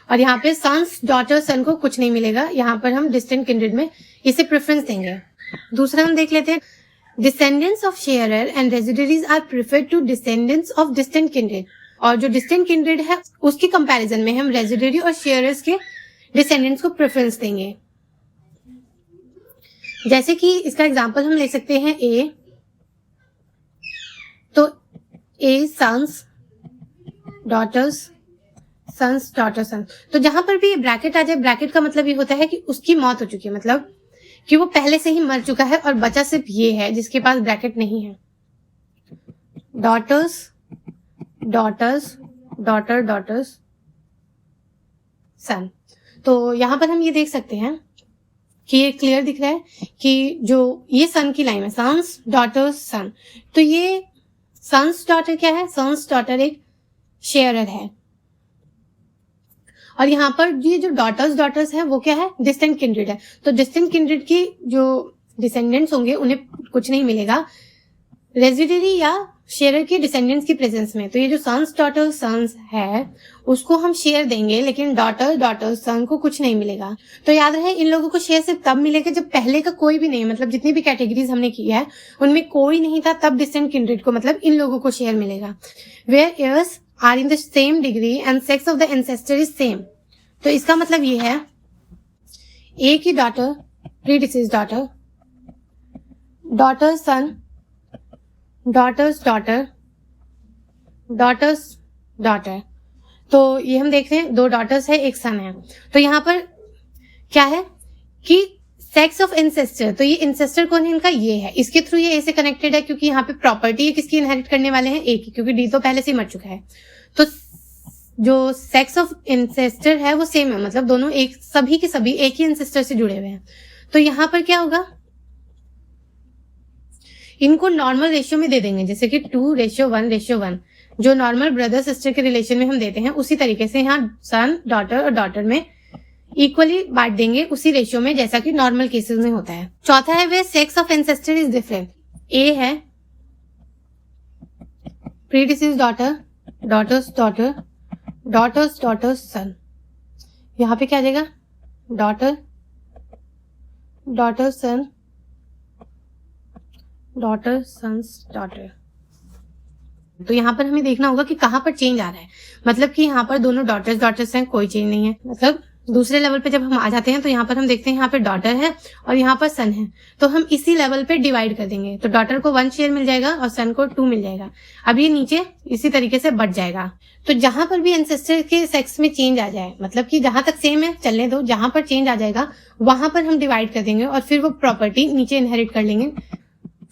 और यहाँ पे सन्स डॉटर्स सन को कुछ नहीं मिलेगा। यहाँ पर हम डिस्टेंट किंड्रेड में इसे प्रेफरेंस देंगे। दूसरा हम देख लेते हैं, descendants of sharer and residuaries are preferred to descendants of distant kindred, और जो डिस्टेंट किंड्रेड है उसकी कंपैरिजन में हम रेजिडरी और शेयरर्स के डिसेंडेंट्स को प्रेफरेंस देंगे। जैसे कि इसका एग्जांपल हम ले सकते हैं ए, तो ए सन्स डॉटर्स, सन्स डॉटर सन, तो जहां पर भी ब्रैकेट आ जाए, ब्रैकेट का मतलब ये होता है कि उसकी मौत हो चुकी है, मतलब कि वो पहले से ही मर चुका है और बचा सिर्फ ये है जिसके पास ब्रैकेट नहीं है। डॉटर्स डॉटर्स डॉटर डॉटर्स सन, तो यहां पर हम ये देख सकते हैं कि ये क्लियर दिख रहा है कि जो ये सन की लाइन है, सन्स डॉटर्स सन, तो ये सन्स डॉटर क्या है, सन्स डॉटर एक शेयरर है, और यहाँ पर ये जो डॉटर्स है वो क्या है, डिस्टेंट किंड्रेड है। तो डिस्टेंट किंड्रेड की जो डिसेंडेंट्स होंगे उन्हें कुछ नहीं मिलेगा रेजिडरी या शेयरर के डिसेंडेंट्स की प्रेजेंस में। तो ये जो सन्स डॉटर सन्स है उसको हम शेयर देंगे, लेकिन डॉटर सन को कुछ नहीं मिलेगा। तो याद रहे, इन लोगों को शेयर सिर्फ तब मिलेगा जब पहले का कोई भी नहीं, मतलब जितनी भी कैटेगरीज हमने की है उनमें कोई नहीं था, तब डिस्टेंट किंड्रेड को, मतलब इन लोगों को शेयर मिलेगा। Where heirs are in the same degree and sex of the ancestor is same, तो इसका मतलब ये है ए की daughter, predeceased daughter, daughter son, daughter's daughter, daughter's daughter, तो ये हम देख रहे हैं 2 डॉटर्स है 1 सन है। तो यहाँ पर क्या है कि सेक्स ऑफ इंसेस्टर, तो ये इंसेस्टर कौन है इनका, ये है, इसके थ्रू ये ए से कनेक्टेड है क्योंकि यहाँ पे प्रॉपर्टी है किसकी इनहेरिट करने वाले हैं, ए की, क्योंकि डी तो पहले से ही मर चुका है। तो जो सेक्स ऑफ इंसेस्टर है वो सेम है, मतलब दोनों एक, सभी के सभी एक ही इंसेस्टर से जुड़े हुए हैं। तो यहाँ पर क्या होगा, इनको नॉर्मल रेशियो में दे देंगे, जैसे कि 2:1:1, जो नॉर्मल ब्रदर सिस्टर के रिलेशन में हम देते हैं उसी तरीके से यहाँ सन डॉटर और डॉटर में इक्वली बांट देंगे, उसी रेशियो में जैसा कि नॉर्मल केसेस में होता है। चौथा है where sex of ancestor is different, A है predeceased daughter, daughter's daughter, daughter's daughter's son, यहाँ पे क्या आ जाएगा, daughter daughter son, daughter sons daughter. तो यहाँ पर हमें देखना होगा कि कहाँ पर चेंज आ रहा है, मतलब कि यहाँ पर दोनों डॉटर्स डॉटर्स हैं, कोई चेंज नहीं है। मतलब दूसरे लेवल पे जब हम आ जाते हैं तो यहाँ पर हम देखते हैं यहाँ पे डॉटर है और यहाँ पर सन है, तो हम इसी लेवल पे डिवाइड कर देंगे, तो डॉटर को 1 शेयर मिल जाएगा और सन को 2 मिल जाएगा। अब ये नीचे इसी तरीके से बढ़ जाएगा। तो जहां पर भी एंसेस्टर के सेक्स में चेंज आ जाए, मतलब कि जहां तक सेम है चलने दो, जहां पर चेंज आ जाएगा वहां पर हम डिवाइड कर देंगे और फिर वो प्रॉपर्टी नीचे इनहेरिट कर लेंगे।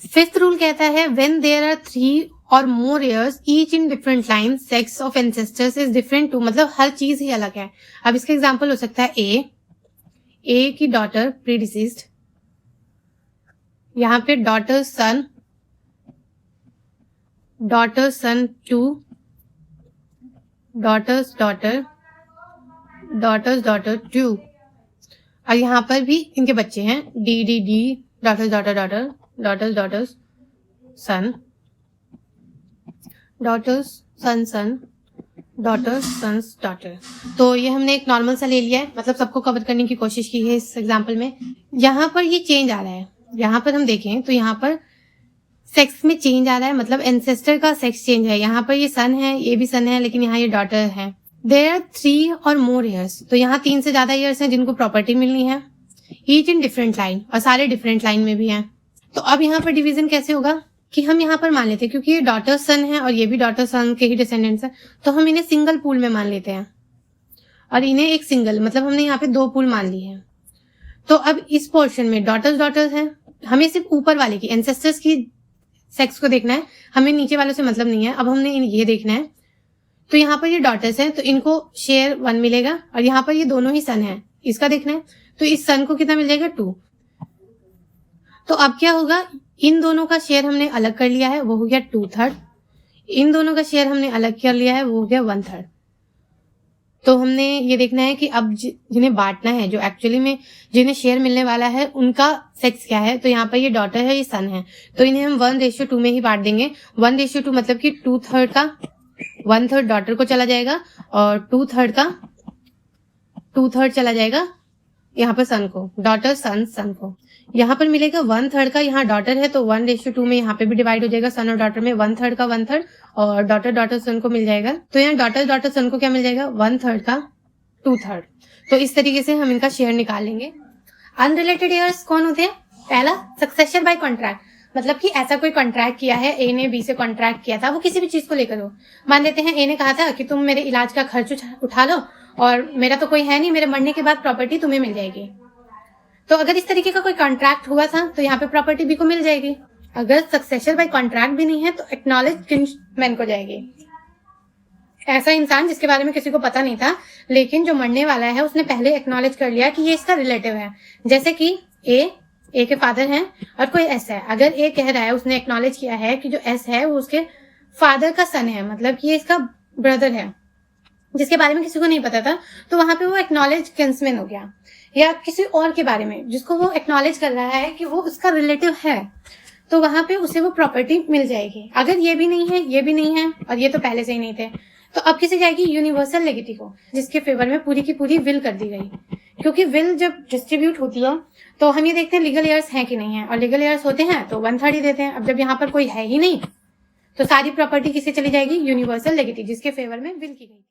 5th रूल कहता है व्हेन देयर आर 3 और more years each in different line sex of ancestors is different too, मतलब हर चीज ही अलग है। अब इसका एग्जांपल हो सकता है ए की डॉटर प्रीडिसीज्ड, यहाँ पे daughter son 2, daughter's daughter, daughter's daughter 2, और यहाँ पर भी इनके बच्चे हैं D, daughter's daughter daughter, daughter's daughter's son, daughter's son, daughter's sons daughter. तो ये हमने एक नॉर्मल सा ले लिया है, मतलब सबको कवर करने की कोशिश की है इस एग्जाम्पल में। यहाँ पर ये चेंज आ रहा है, यहाँ पर हम देखें तो यहाँ पर सेक्स में चेंज आ रहा है, मतलब एंसेस्टर का सेक्स चेंज है। यहाँ पर ये सन है, ये भी सन है, लेकिन यहाँ ये डॉटर है। देयर आर 3 और मोर ईयर्स, तो यहाँ 3 से ज्यादा ईयर्स हैं जिनको प्रॉपर्टी मिलनी है, ईच इन डिफरेंट लाइन, और सारे डिफरेंट लाइन में भी हैं। तो अब यहाँ पर डिवीजन कैसे होगा कि हम यहाँ पर मान लेते हैं, क्योंकि ये डॉटर सन है और ये भी डॉटर सन के ही डिसेंडेंट्स है, तो हम इन्हें सिंगल पूल में मान लेते हैं और इन्हें एक सिंगल, मतलब हमने यहाँ पे 2 पूल मान ली है। तो अब इस पोर्शन में डॉटर्स हैं, हमें सिर्फ ऊपर वाले की एंसेस्टर्स की सेक्स को देखना है, हमें नीचे वालों से मतलब नहीं है। अब हमने ये देखना है, तो यहाँ पर ये डॉटर्स हैं तो इनको शेयर 1 मिलेगा, और यहाँ पर ये दोनों ही सन है, इसका देखना है, तो इस सन को कितना मिल जाएगा 2। तो अब क्या होगा, इन दोनों का शेयर हमने अलग कर लिया है, वो हो गया 2/3, इन दोनों का शेयर हमने अलग कर लिया है, वो हो गया 1/3। तो हमने ये देखना है कि अब जिन्हें बांटना है, जो एक्चुअली में जिन्हें शेयर मिलने वाला है, उनका सेक्स क्या है। तो यहाँ पर ये डॉटर है, ये सन है, तो इन्हें हम 1:2 में ही बांट देंगे। 1:2 मतलब कि 2/3 का 1/3 डॉटर को चला जाएगा और 2/3 का 2/3 चला जाएगा यहाँ पर सन को, डॉटर सन को। यहाँ पर मिलेगा 1/3 का, यहाँ डॉटर है तो 1:2 में यहाँ पे भी डिवाइड हो जाएगा, सन और डॉटर में 1/3 का 1/3, और डॉटर सन को मिल जाएगा। तो यहाँ डॉटर सन को क्या मिल जाएगा, 1/3 का 2/3। तो इस तरीके से हम इनका शेयर निकाल लेंगे। अनरिलेटेड ईयर्स कौन होते हैं, पहला सक्सेशन बाय कॉन्ट्रैक्ट, मतलब कि ऐसा कोई कॉन्ट्रैक्ट किया है, ए ने बी से कॉन्ट्रैक्ट किया था, वो किसी भी चीज को लेकर हो। मान लेते हैं ए ने कहा था कि तुम मेरे इलाज का खर्च उठा लो और मेरा तो कोई है नहीं, मेरे मरने के बाद प्रॉपर्टी तुम्हें मिल जाएगी। तो अगर इस तरीके का कोई कॉन्ट्रैक्ट हुआ था तो यहाँ पे प्रॉपर्टी बी को मिल जाएगी। अगर सक्सेशन बाय कॉन्ट्रैक्ट भी नहीं है तो एक्नॉलेज किंसमैन को जाएगी। ऐसा इंसान जिसके बारे में किसी को पता नहीं था, लेकिन जो मरने वाला है उसने पहले एक्नॉलेज कर लिया कि ये इसका रिलेटिव है। जैसे कि ए के फादर हैं और कोई एस है, अगर ए कह रहा है, उसने एक्नॉलेज किया है कि जो एस है वो उसके फादर का सन है, मतलब कि ये इसका ब्रदर है जिसके बारे में किसी को नहीं पता था, तो वहां पे वो एक्नॉलेज किंसमैन हो गया। या किसी और के बारे में जिसको वो एक्नॉलेज कर रहा है कि वो उसका रिलेटिव है, तो वहां पे उसे वो प्रॉपर्टी मिल जाएगी। अगर ये भी नहीं है, ये भी नहीं है और ये तो पहले से ही नहीं थे, तो अब किसे जाएगी, यूनिवर्सल लेगेटी को, जिसके फेवर में पूरी की पूरी विल कर दी गई। क्योंकि विल जब डिस्ट्रीब्यूट होती है तो हम ये देखते हैं लीगल एयर्स हैं कि नहीं है, और लीगल एयर्स होते हैं तो 1/3 ही देते हैं। अब जब यहाँ पर कोई है ही नहीं तो सारी प्रॉपर्टी किसे चली जाएगी, यूनिवर्सल लेगेटी, जिसके फेवर में विल की गई थी।